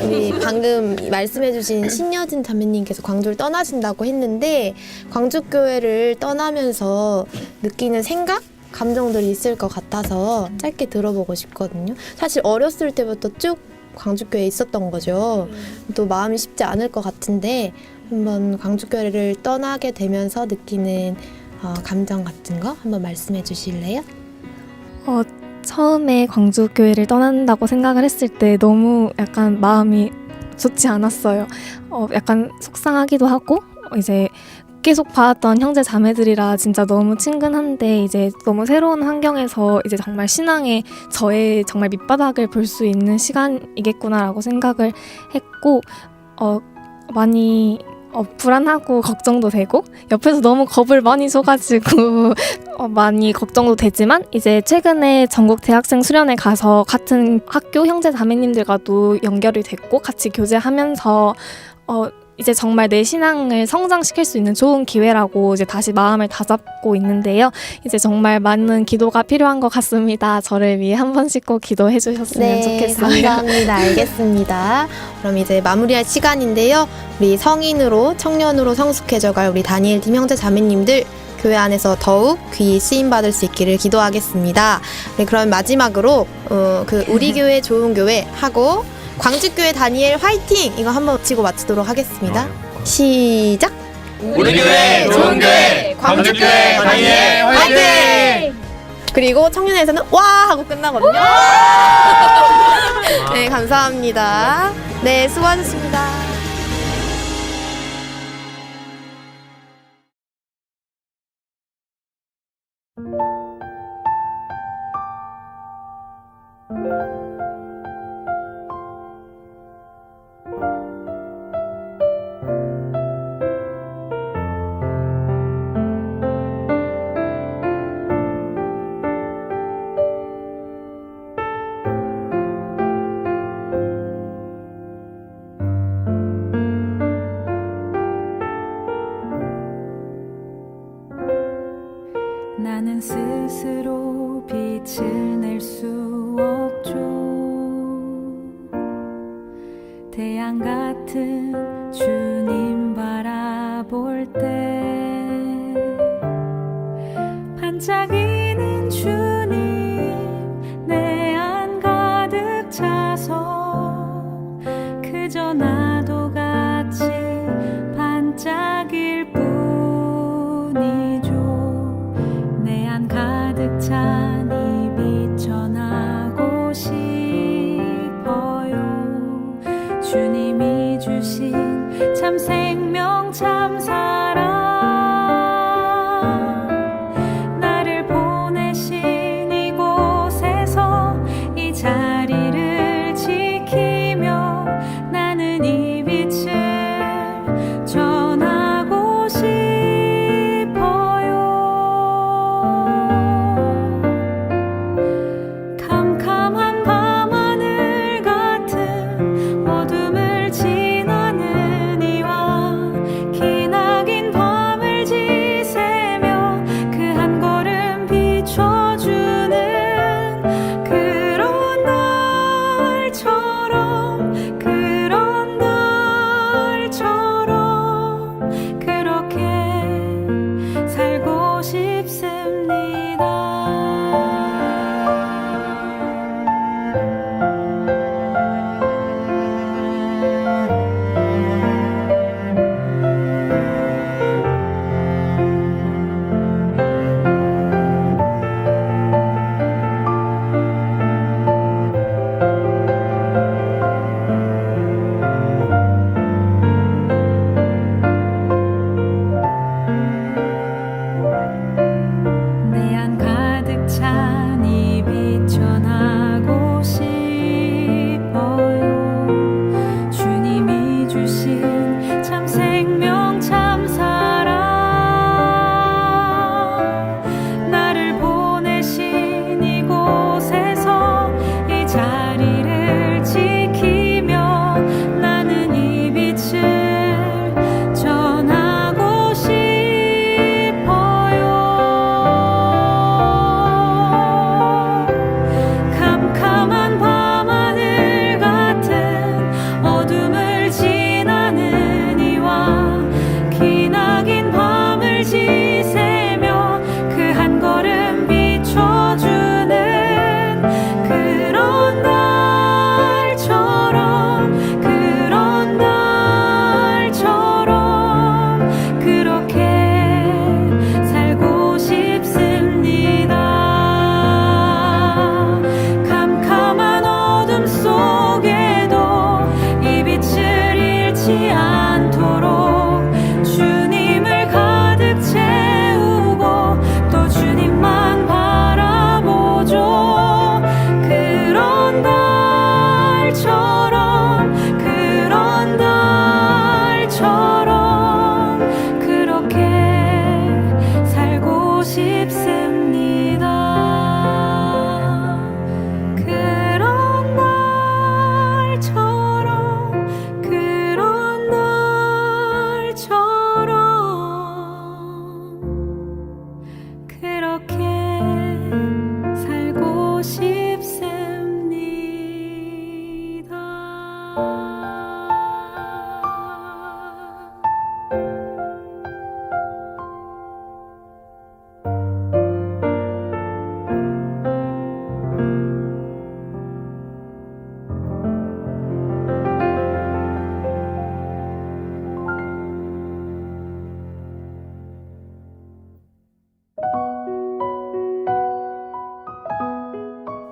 우리 방금 말씀해주신 신여진 자매님께서 광주를 떠나신다고 했는데 광주교회를 떠나면서 느끼는 생각? 감정들이 있을 것 같아서 짧게 들어보고 싶거든요. 사실 어렸을 때부터 쭉 광주교회에 있었던 거죠. 또 마음이 쉽지 않을 것 같은데 한번 광주교회를 떠나게 되면서 느끼는 감정 같은 거 한번 말씀해 주실래요?
처음에 광주교회를 떠난다고 생각을 했을 때 너무 약간 마음이 좋지 않았어요. 약간 속상하기도 하고 이제 계속 봐왔던 형제 자매들이라 진짜 너무 친근한데 이제 너무 새로운 환경에서 이제 정말 신앙의 저의 정말 밑바닥을 볼 수 있는 시간이겠구나라고 생각을 했고 많이 불안하고 걱정도 되고 옆에서 너무 겁을 많이 줘가지고 많이 걱정도 되지만 이제 최근에 전국 대학생 수련회 가서 같은 학교 형제 자매님들과도 연결이 됐고 같이 교제하면서 이제 정말 내 신앙을 성장시킬 수 있는 좋은 기회라고 이제 다시 마음을 다잡고 있는데요. 이제 정말 많은 기도가 필요한 것 같습니다. 저를 위해 한 번씩 꼭 기도해 주셨으면 좋겠어요.
감사합니다. 알겠습니다. 그럼 이제 마무리할 시간인데요. 우리 성인으로 청년으로 성숙해져갈 우리 다니엘 팀 형제 자매님들 교회 안에서 더욱 귀히 쓰임받을 수 있기를 기도하겠습니다. 네, 그럼 마지막으로 우리 교회 좋은 교회 하고 광주교회 다니엘 화이팅! 이거 한번 치고 마치도록 하겠습니다. 시작!
우리 교회 좋은 교회 광주교회 다니엘 화이팅!
그리고 청년회에서는 와! 하고 끝나거든요. 네, 감사합니다. 네, 수고하셨습니다.
나는 스스로 빛을 낼 수 없죠. 태양 같은 주님 바라볼 때 반짝이는 주님 내 안 가득 차서 그저 나도 같이 반짝일 뿐이죠. 내 안 가득 찬이 비춰나고 싶어요. 주님이 주신 참 생명 참 사랑 나를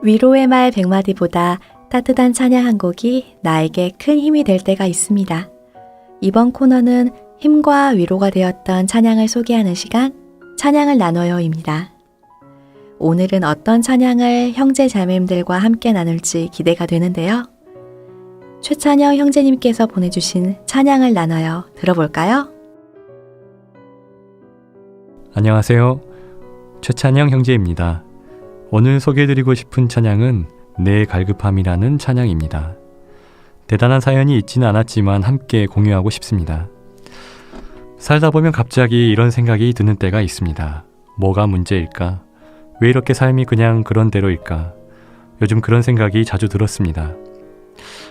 위로의 말 100마디보다 따뜻한 찬양 한 곡이 나에게 큰 힘이 될 때가 있습니다. 이번 코너는 힘과 위로가 되었던 찬양을 소개하는 시간, 찬양을 나눠요입니다. 오늘은 어떤 찬양을 형제 자매님들과 함께 나눌지 기대가 되는데요. 최찬영 형제님께서 보내주신 찬양을 나눠요 들어볼까요?
안녕하세요. 최찬영 형제입니다. 오늘 소개해드리고 싶은 찬양은 내 갈급함이라는 찬양입니다. 대단한 사연이 있지는 않았지만 함께 공유하고 싶습니다. 살다 보면 갑자기 이런 생각이 드는 때가 있습니다. 뭐가 문제일까? 왜 이렇게 삶이 그냥 그런 대로일까? 요즘 그런 생각이 자주 들었습니다.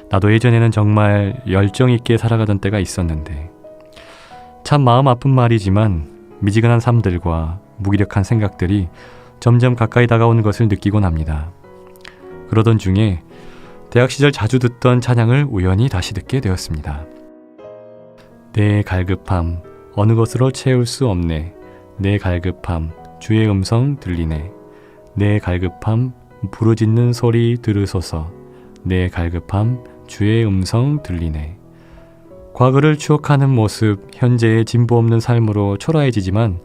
나도 예전에는 정말 열정 있게 살아가던 때가 있었는데 참 마음 아픈 말이지만 미지근한 삶들과 무기력한 생각들이 점점 가까이 다가오는 것을 느끼곤 합니다. 그러던 중에 대학 시절 자주 듣던 찬양을 우연히 다시 듣게 되었습니다. 내 갈급함 어느 것으로 채울 수 없네. 내 갈급함 주의 음성 들리네. 내 갈급함 부르짖는 소리 들으소서. 내 갈급함 주의 음성 들리네. 과거를 추억하는 모습, 현재의 진보 없는 삶으로 초라해지지만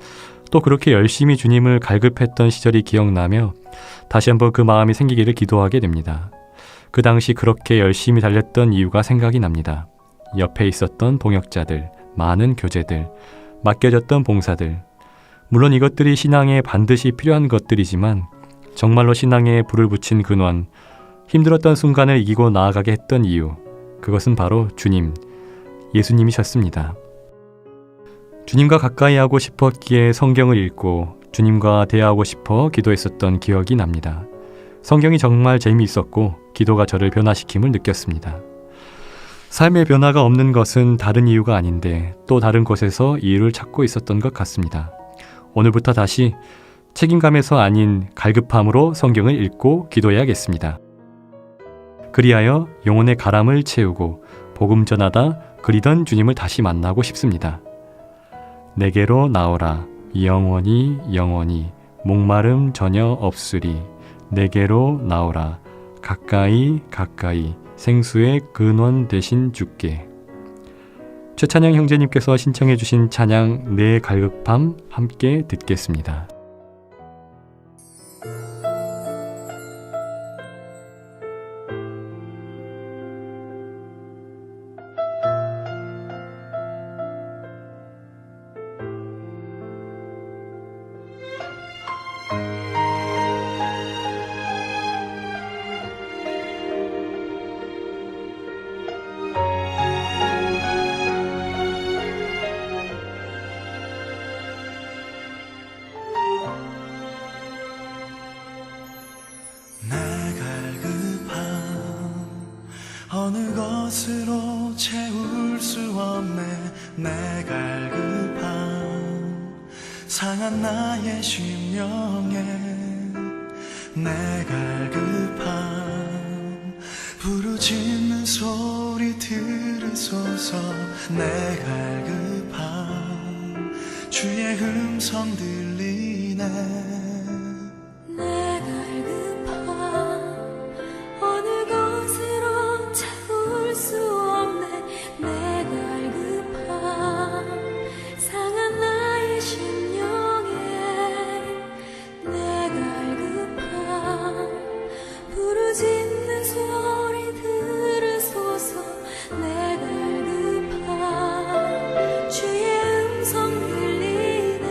또 그렇게 열심히 주님을 갈급했던 시절이 기억나며 다시 한번 그 마음이 생기기를 기도하게 됩니다. 그 당시 그렇게 열심히 달렸던 이유가 생각이 납니다. 옆에 있었던 동역자들, 많은 교제들, 맡겨졌던 봉사들. 물론 이것들이 신앙에 반드시 필요한 것들이지만 정말로 신앙에 불을 붙인 근원, 힘들었던 순간을 이기고 나아가게 했던 이유, 그것은 바로 주님, 예수님이셨습니다. 주님과 가까이 하고 싶었기에 성경을 읽고 주님과 대화하고 싶어 기도했었던 기억이 납니다. 성경이 정말 재미있었고 기도가 저를 변화시킴을 느꼈습니다. 삶의 변화가 없는 것은 다른 이유가 아닌데 또 다른 곳에서 이유를 찾고 있었던 것 같습니다. 오늘부터 다시 책임감에서 아닌 갈급함으로 성경을 읽고 기도해야겠습니다. 그리하여 영혼의 가람을 채우고 복음 전하다 그리던 주님을 다시 만나고 싶습니다. 내게로 나오라 영원히 영원히 목마름 전혀 없으리. 내게로 나오라 가까이 가까이 생수의 근원 되신 주께. 최찬영 형제님께서 신청해 주신 찬양 내 갈급함 함께 듣겠습니다.
어느 것으로 채울 수 없네. 내 갈급함 상한 나의 심령에. 내 갈급함 부르짖는 소리 들으소서. 내 갈급함 주의 음성 들리네.
내 갈급함 어느 것으로 채울 수 없네. 내 갈급함 상한 나의 심령에. 내 갈급함 부르짖는 소리 들으소서. 내 갈급함 주의 음성 들리네.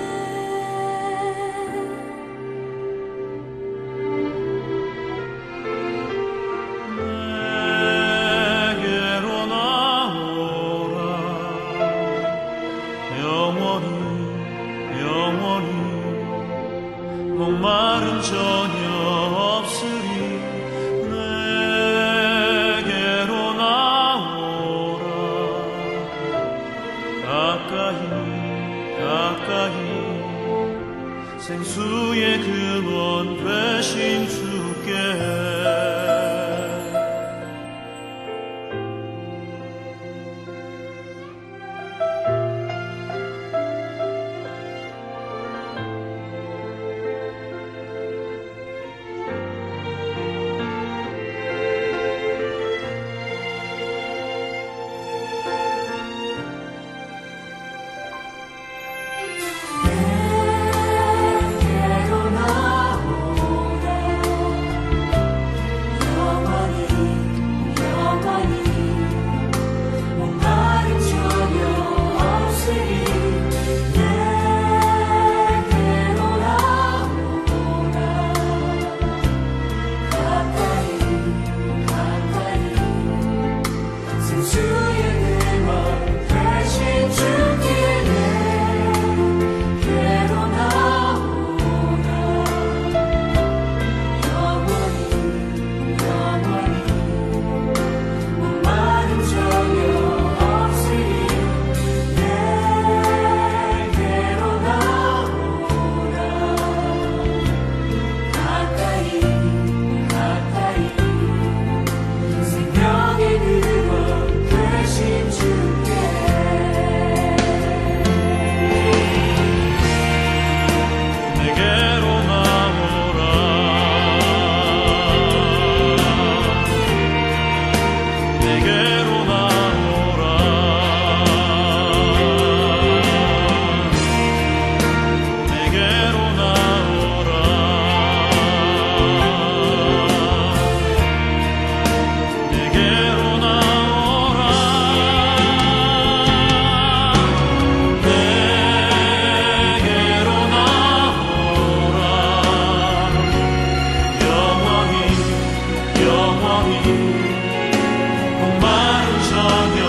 엄마는 전혀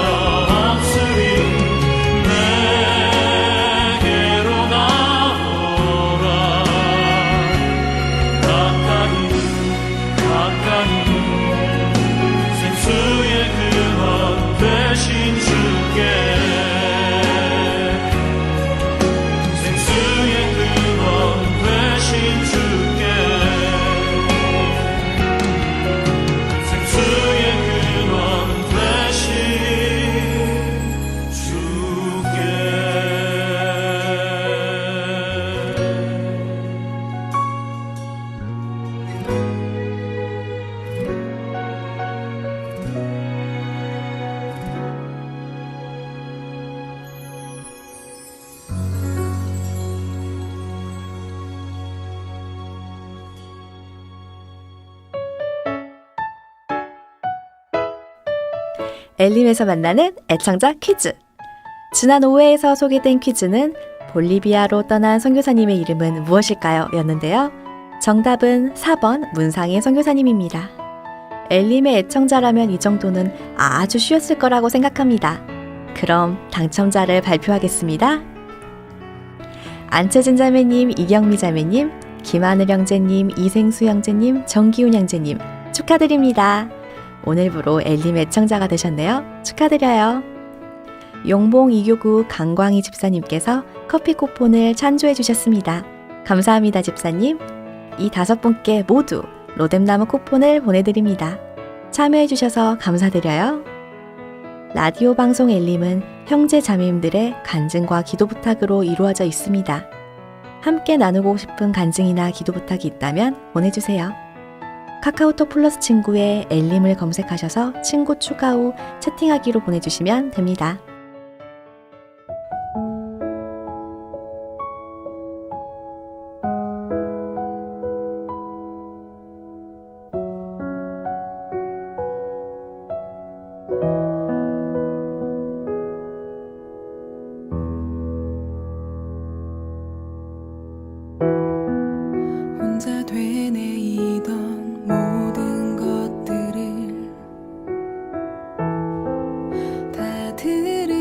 없으니 내게로 나오라. 가까이 생수의 근원 되신 주께 생수의 근원 되신 주께 생수의 근원 되신 주께.
엘림에서 만나는 애청자 퀴즈. 지난 5회에서 소개된 퀴즈는 볼리비아로 떠난 선교사님의 이름은 무엇일까요? 였는데요. 정답은 4번 문상의 선교사님입니다. 엘림의 애청자라면 이 정도는 아주 쉬웠을 거라고 생각합니다. 그럼 당첨자를 발표하겠습니다. 안채진 자매님, 이경미 자매님, 김하늘 형제님, 이생수 형제님, 정기훈 형제님 축하드립니다. 오늘부로 엘림 애청자가 되셨네요. 축하드려요. 용봉 2교구 강광희 집사님께서 커피 쿠폰을 찬조해 주셨습니다. 감사합니다, 집사님. 이 5분께 모두 로뎀나무 쿠폰을 보내드립니다. 참여해 주셔서 감사드려요. 라디오 방송 엘림은 형제 자매님들의 간증과 기도 부탁으로 이루어져 있습니다. 함께 나누고 싶은 간증이나 기도 부탁이 있다면 보내주세요. 카카오톡 플러스 친구에 엘림을 검색하셔서 친구 추가 후 채팅하기로 보내주시면 됩니다.
혼자 되뇌이던 모든 것들을 다 들을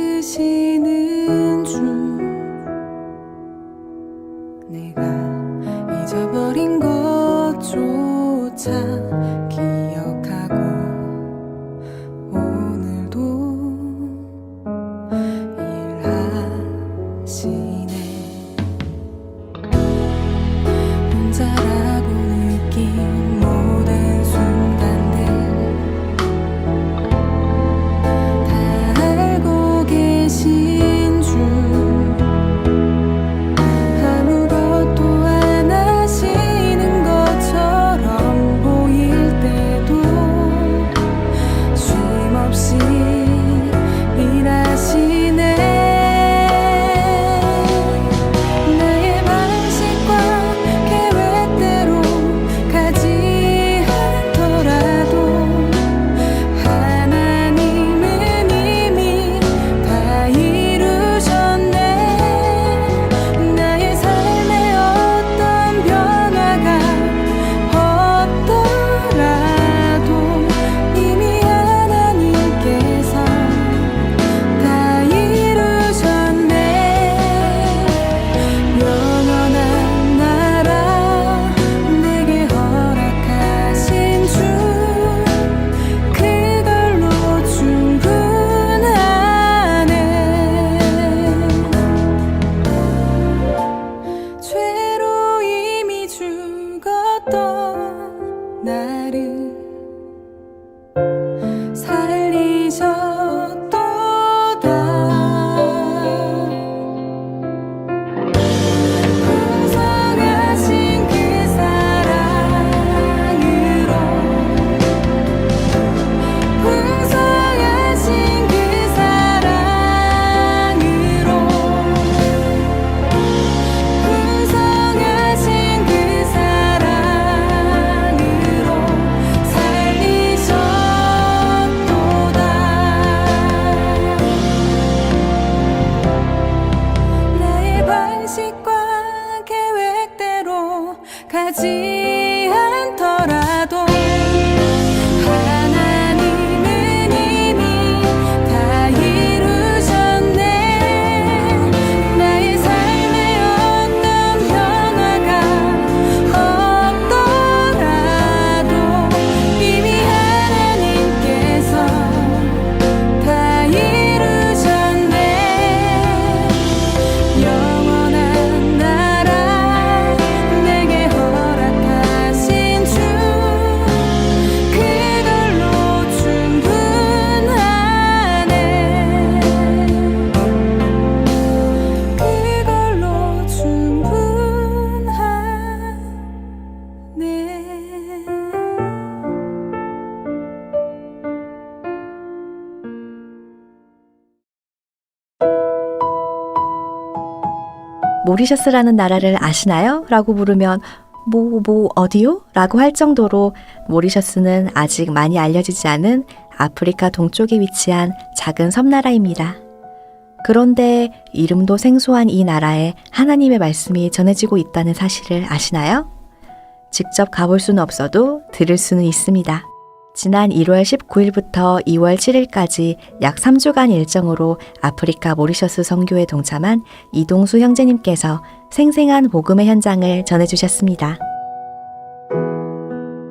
모리셔스라는 나라를 아시나요? 라고 물으면 어디요? 라고 할 정도로 모리셔스는 아직 많이 알려지지 않은 아프리카 동쪽에 위치한 작은 섬나라입니다. 그런데 이름도 생소한 이 나라에 하나님의 말씀이 전해지고 있다는 사실을 아시나요? 직접 가볼 수는 없어도 들을 수는 있습니다. 지난 1월 19일부터 2월 7일까지 약 3주간 일정으로 아프리카 모리셔스 선교에 동참한 이동수 형제님께서 생생한 복음의 현장을 전해주셨습니다.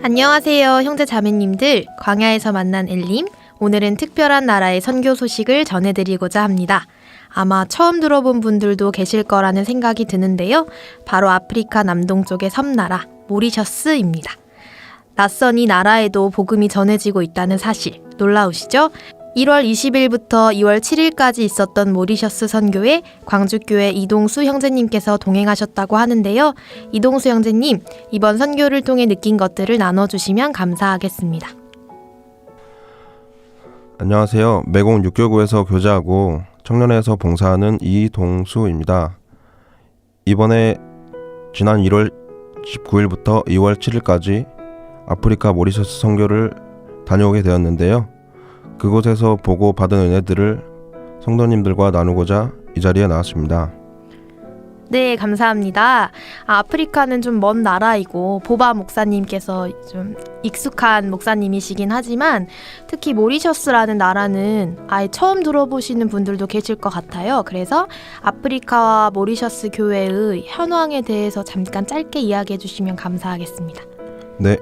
안녕하세요, 형제 자매님들. 광야에서 만난 엘림. 오늘은 특별한 나라의 선교 소식을 전해드리고자 합니다. 아마 처음 들어본 분들도 계실 거라는 생각이 드는데요. 바로 아프리카 남동쪽의 섬나라 모리셔스입니다. 낯선 이 나라에도 복음이 전해지고 있다는 사실 놀라우시죠? 1월 20일부터 2월 7일까지 있었던 모리셔스 선교에 광주교회 이동수 형제님께서 동행하셨다고 하는데요. 이동수 형제님, 이번 선교를 통해 느낀 것들을 나눠주시면 감사하겠습니다.
안녕하세요. 매공 6교구에서 교제하고 청년회에서 봉사하는 이동수입니다. 이번에 지난 1월 19일부터 2월 7일까지 아프리카 모리셔스 선교를 다녀오게 되었는데요. 그곳에서 보고 받은 은혜들을 성도님들과 나누고자 이 자리에 나왔습니다.
네, 감사합니다. 아프리카는 좀 먼 나라이고 보바 목사님께서 좀 익숙한 목사님이시긴 하지만 특히 모리셔스라는 나라는 아예 처음 들어보시는 분들도 계실 것 같아요. 그래서 아프리카와 모리셔스 교회의 현황에 대해서 잠깐 짧게 이야기해 주시면 감사하겠습니다.
네,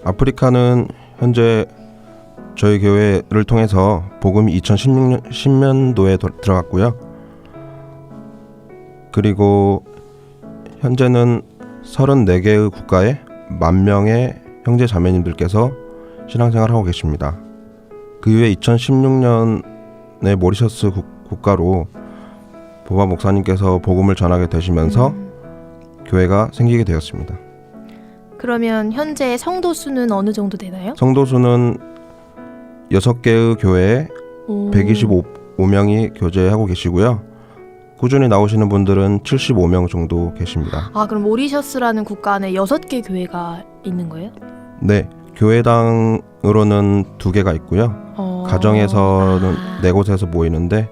아프리카는 현재 저희 교회를 통해서 복음이 2016년도에 들어갔고요. 그리고 현재는 34개의 국가에 10,000명의 형제 자매님들께서 신앙생활을 하고 계십니다. 그 이후에 2016년에 모리셔스 국가로 보바 목사님께서 복음을 전하게 되시면서 교회가 생기게 되었습니다.
그러면 현재 성도 수는 어느 정도 되나요?
성도 수는 6개의 교회에 125명이 교제하고 계시고요. 꾸준히 나오시는 분들은 75명 정도 계십니다.
그럼 모리셔스라는 국가 안에 6개 교회가 있는 거예요?
네, 교회당으로는 2개가 있고요. 가정에서는 4곳에서 모이는데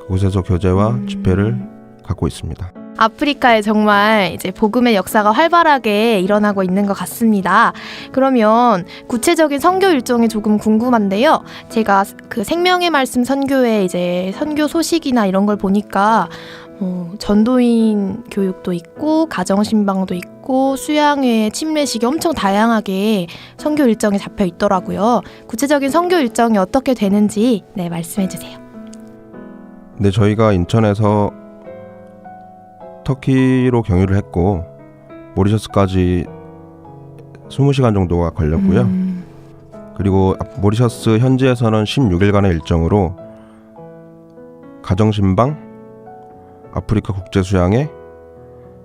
그곳에서 교제와 집회를 갖고 있습니다.
아프리카에 정말 이제 복음의 역사가 활발하게 일어나고 있는 것 같습니다. 그러면 구체적인 선교 일정이 조금 궁금한데요. 제가 그 생명의 말씀 선교회 이제 선교 소식이나 이런 걸 보니까 전도인 교육도 있고 가정신방도 있고 수양회, 침례식이 엄청 다양하게 선교 일정이 잡혀 있더라고요. 구체적인 선교 일정이 어떻게 되는지 말씀해 주세요.
네, 저희가 인천에서 터키로 경유를 했고 모리셔스까지 20시간 정도가 걸렸고요. 그리고 모리셔스 현지에서는 16일간의 일정으로 가정신방, 아프리카 국제수양회,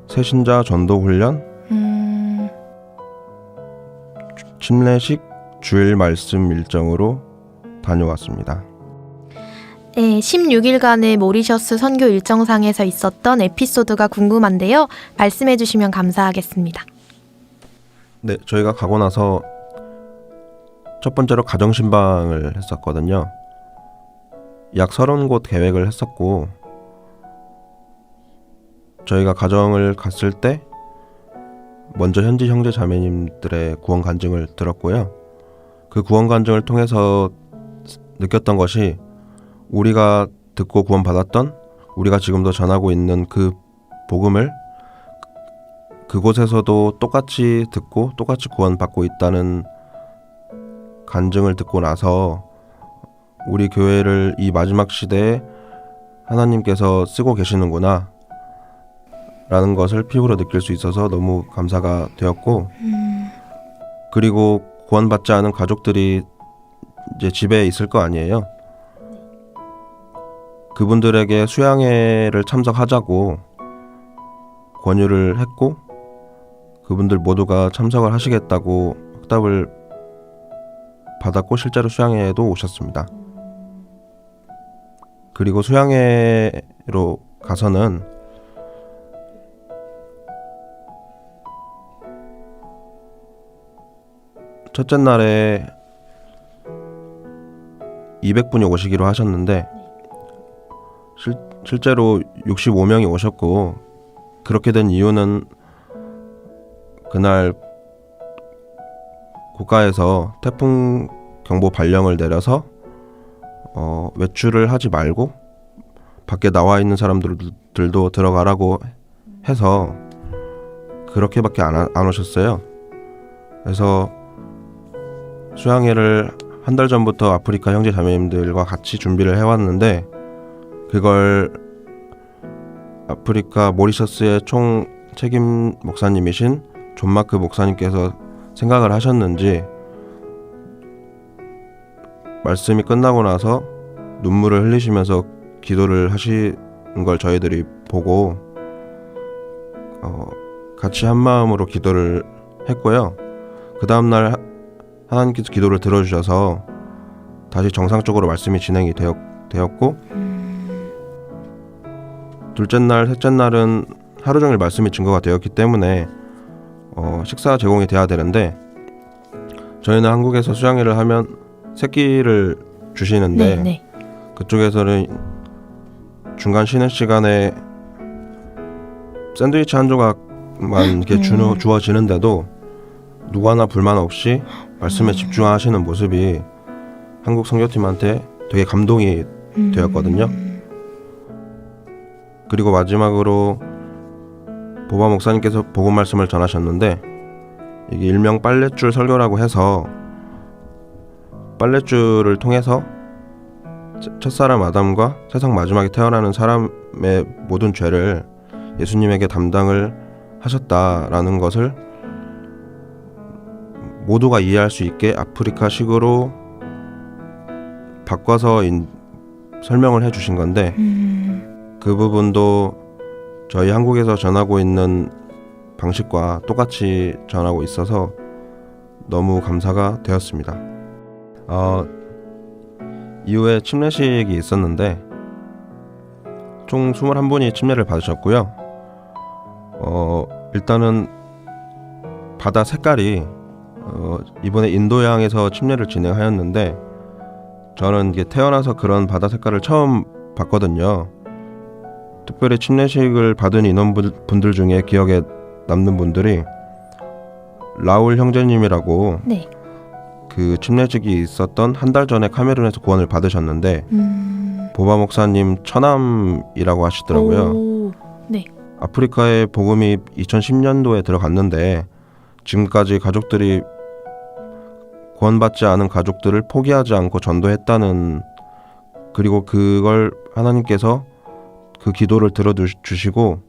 새신자 전도훈련, 침례식, 주일 말씀 일정으로 다녀왔습니다.
네, 16일간의 모리셔스 선교 일정상에서 있었던 에피소드가 궁금한데요. 말씀해 주시면 감사하겠습니다.
네, 저희가 가고 나서 첫 번째로 가정신방을 했었거든요. 약 30곳 계획을 했었고 저희가 가정을 갔을 때 먼저 현지 형제 자매님들의 구원 간증을 들었고요. 그 구원 간증을 통해서 느꼈던 것이 우리가 듣고 구원받았던, 우리가 지금도 전하고 있는 그 복음을 그곳에서도 똑같이 듣고 똑같이 구원받고 있다는 간증을 듣고 나서 우리 교회를 이 마지막 시대에 하나님께서 쓰고 계시는구나 라는 것을 피부로 느낄 수 있어서 너무 감사가 되었고, 그리고 구원받지 않은 가족들이 이제 집에 있을 거 아니에요. 그분들에게 수양회를 참석하자고 권유를 했고 그분들 모두가 참석을 하시겠다고 확답을 받았고 실제로 수양회에도 오셨습니다. 그리고 수양회로 가서는 첫째 날에 200분이 오시기로 하셨는데 실제로 65명이 오셨고, 그렇게 된 이유는 그날 국가에서 태풍 경보 발령을 내려서 외출을 하지 말고 밖에 나와 있는 사람들도 들어가라고 해서 그렇게밖에 안 오셨어요. 그래서 수양회를 한 달 전부터 아프리카 형제 자매님들과 같이 준비를 해왔는데, 그걸 아프리카 모리셔스의 총 책임 목사님이신 존 마크 목사님께서 생각을 하셨는지 말씀이 끝나고 나서 눈물을 흘리시면서 기도를 하신 걸 저희들이 보고 같이 한 마음으로 기도를 했고요. 그 다음날 하나님께서 기도를 들어주셔서 다시 정상적으로 말씀이 진행이 되었고, 둘째 날, 셋째 날은 하루 종일 말씀이 증거가 되었기 때문에 식사 제공이 돼야 되는데, 저희는 한국에서 수양회를 하면 새끼를 주시는데 그쪽에서는 중간 쉬는 시간에 샌드위치 한 조각만 이렇게 주어지는데도 누구 하나 불만 없이 말씀에 집중하시는 모습이 한국 선교팀한테 되게 감동이 되었거든요. 그리고 마지막으로 보바 목사님께서 복음 말씀을 전하셨는데, 이게 일명 빨랫줄 설교라고 해서 빨랫줄을 통해서 첫사람 아담과 세상 마지막에 태어나는 사람의 모든 죄를 예수님에게 담당을 하셨다라는 것을 모두가 이해할 수 있게 아프리카식으로 바꿔서 설명을 해주신 건데, 그 부분도 저희 한국에서 전하고 있는 방식과 똑같이 전하고 있어서 너무 감사가 되었습니다. 이후에 침례식이 있었는데 총 21분이 침례를 받으셨고요. 일단은 바다 색깔이 이번에 인도양에서 침례를 진행하였는데, 저는 이게 태어나서 그런 바다 색깔을 처음 봤거든요. 특별히 침례식을 받은 인원분들 중에 기억에 남는 분들이 라울 형제님이라고 그 침례식이 있었던 한 달 전에 카메룬에서 구원을 받으셨는데 보바 목사님 처남이라고 하시더라고요. 아프리카에 복음이 2010년도에 들어갔는데 지금까지 가족들이 구원받지 않은 가족들을 포기하지 않고 전도했다는, 그리고 그걸 하나님께서 그 기도를 들어주시고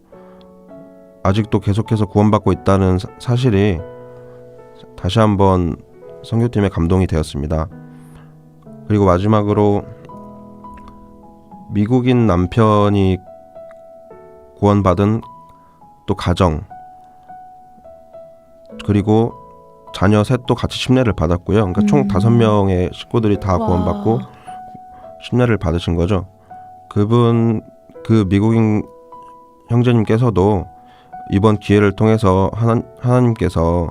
아직도 계속해서 구원받고 있다는 사실이 다시 한번 선교팀의 감동이 되었습니다. 그리고 마지막으로 미국인 남편이 구원받은 또 가정, 그리고 자녀 셋도 같이 침례를 받았고요. 그러니까 총 5명의 식구들이 다 구원받고 침례를 받으신 거죠. 그 미국인 형제님께서도 이번 기회를 통해서 하나님께서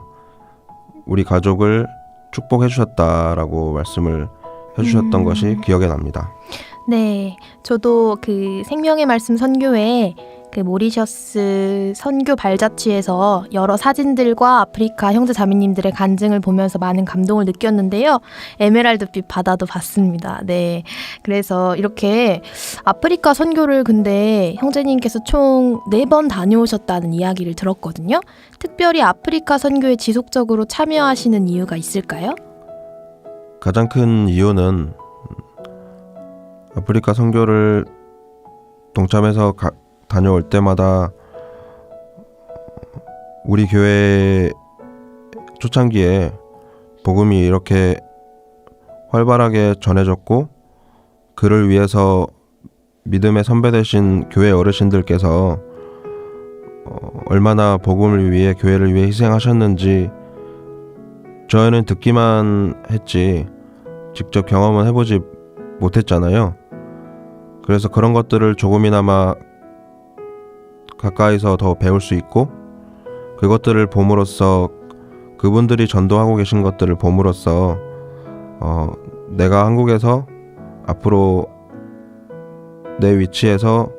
우리 가족을 축복해 주셨다라고 말씀을 해주셨던 것이 기억에 납니다.
네, 저도 그 생명의 말씀 선교회 그 모리셔스 선교 발자취에서 여러 사진들과 아프리카 형제 자매님들의 간증을 보면서 많은 감동을 느꼈는데요. 에메랄드빛 바다도 봤습니다. 네, 그래서 이렇게 아프리카 선교를 근데 형제님께서 총 4번 다녀오셨다는 이야기를 들었거든요. 특별히 아프리카 선교에 지속적으로 참여하시는 이유가 있을까요?
가장 큰 이유는 아프리카 선교를 동참해서 다녀올 때마다 우리 교회 초창기에 복음이 이렇게 활발하게 전해졌고, 그를 위해서 믿음의 선배 되신 교회 어르신들께서 얼마나 복음을 위해, 교회를 위해 희생하셨는지 저희는 듣기만 했지 직접 경험은 해보지 못했잖아요. 그래서 그런 것들을 조금이나마 가까이서 더 배울 수 있고, 그것들을 봄으로써 그분들이 전도하고 계신 것들을 봄으로써 내가 한국에서 앞으로 내 위치에서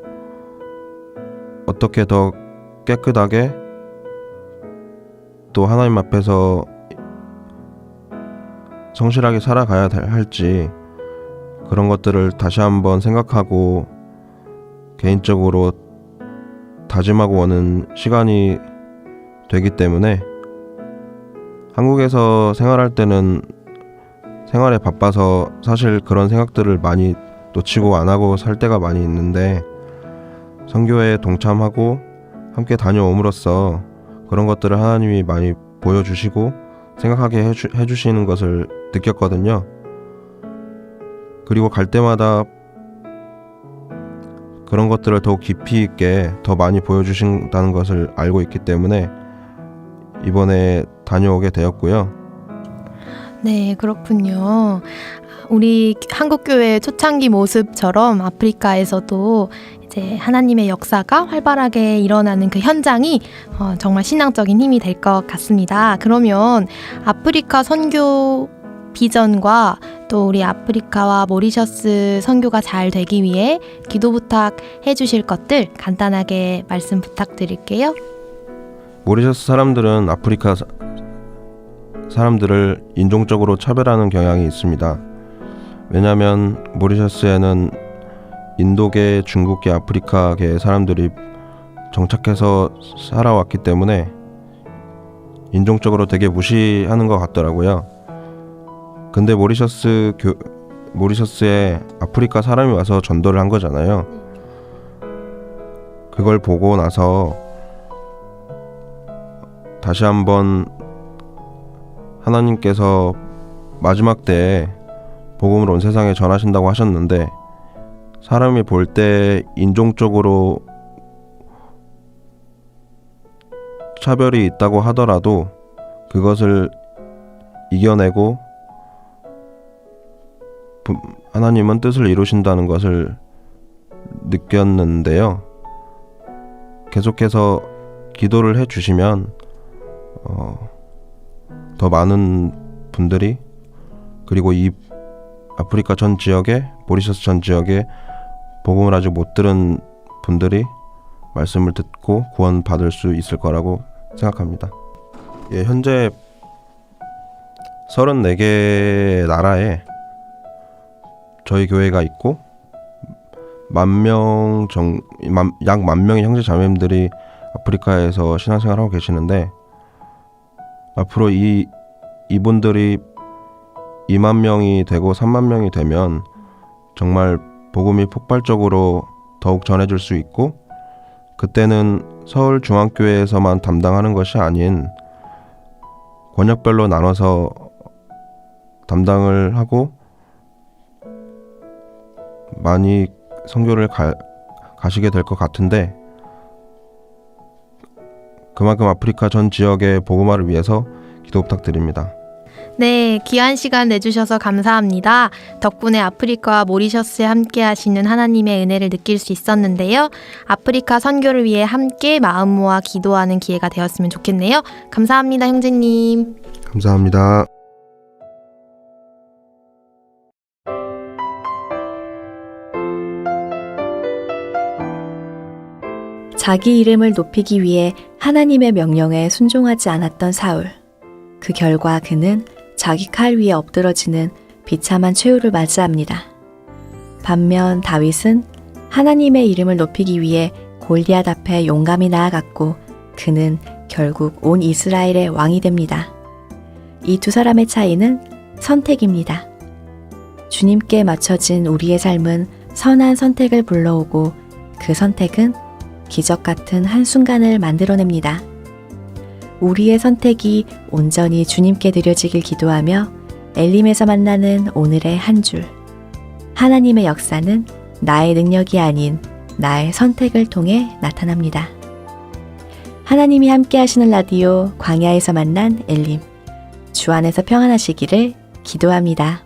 어떻게 더 깨끗하게 또 하나님 앞에서 성실하게 살아가야 할지 그런 것들을 다시 한번 생각하고 개인적으로 다짐하고 오는 시간이 되기 때문에 한국에서 생활할 때는 생활에 바빠서 사실 그런 생각들을 많이 놓치고 안 하고 살 때가 많이 있는데 선교회에 동참하고 함께 다녀옴으로써 그런 것들을 하나님이 많이 보여주시고 생각하게 해주시는 것을 느꼈거든요. 그리고 갈 때마다 그런 것들을 더욱 깊이 있게 더 많이 보여주신다는 것을 알고 있기 때문에 이번에 다녀오게 되었고요.
네, 그렇군요. 우리 한국교회 초창기 모습처럼 아프리카에서도 이제 하나님의 역사가 활발하게 일어나는 그 현장이 정말 신앙적인 힘이 될 것 같습니다. 그러면 아프리카 선교 비전과 또 우리 아프리카와 모리셔스 선교가 잘 되기 위해 기도 부탁해 주실 것들 간단하게 말씀 부탁드릴게요.
모리셔스 사람들은 아프리카 사람들을 인종적으로 차별하는 경향이 있습니다. 왜냐하면 모리셔스에는 인도계, 중국계, 아프리카계 사람들이 정착해서 살아왔기 때문에 인종적으로 되게 무시하는 것 같더라고요. 근데 모리셔스에 아프리카 사람이 와서 전도를 한 거잖아요. 그걸 보고 나서 다시 한번 하나님께서 마지막 때에 복음을 온 세상에 전하신다고 하셨는데 사람이 볼 때 인종적으로 차별이 있다고 하더라도 그것을 이겨내고 하나님은 뜻을 이루신다는 것을 느꼈는데요. 계속해서 기도를 해주시면 더 많은 분들이 그리고 이 아프리카 전 지역에 모리셔스 전 지역에 복음을 아직 못 들은 분들이 말씀을 듣고 구원받을 수 있을 거라고 생각합니다. 예, 현재 34개의 나라에 저희 교회가 있고 약 10,000명의 형제 자매님들이 아프리카에서 신앙생활하고 계시는데 앞으로 이분들이 2만 명이 되고 3만 명이 되면 정말 복음이 폭발적으로 더욱 전해질 수 있고 그때는 서울중앙교회에서만 담당하는 것이 아닌 권역별로 나눠서 담당을 하고 많이 선교를 가시게 될 것 같은데 그만큼 아프리카 전 지역의 복음화를 위해서 기도 부탁드립니다.
네, 귀한 시간 내주셔서 감사합니다. 덕분에 아프리카와 모리셔스에 함께 하시는 하나님의 은혜를 느낄 수 있었는데요. 아프리카 선교를 위해 함께 마음 모아 기도하는 기회가 되었으면 좋겠네요. 감사합니다, 형제님.
감사합니다.
자기 이름을 높이기 위해 하나님의 명령에 순종하지 않았던 사울. 그 결과 그는 자기 칼 위에 엎드러지는 비참한 최후를 맞이합니다. 반면 다윗은 하나님의 이름을 높이기 위해 골리앗 앞에 용감히 나아갔고 그는 결국 온 이스라엘의 왕이 됩니다. 이 두 사람의 차이는 선택입니다. 주님께 맞춰진 우리의 삶은 선한 선택을 불러오고 그 선택은 기적 같은 한순간을 만들어냅니다. 우리의 선택이 온전히 주님께 드려지길 기도하며 엘림에서 만나는 오늘의 한 줄. 하나님의 역사는 나의 능력이 아닌 나의 선택을 통해 나타납니다. 하나님이 함께 하시는 라디오 광야에서 만난 엘림. 주 안에서 평안하시기를 기도합니다.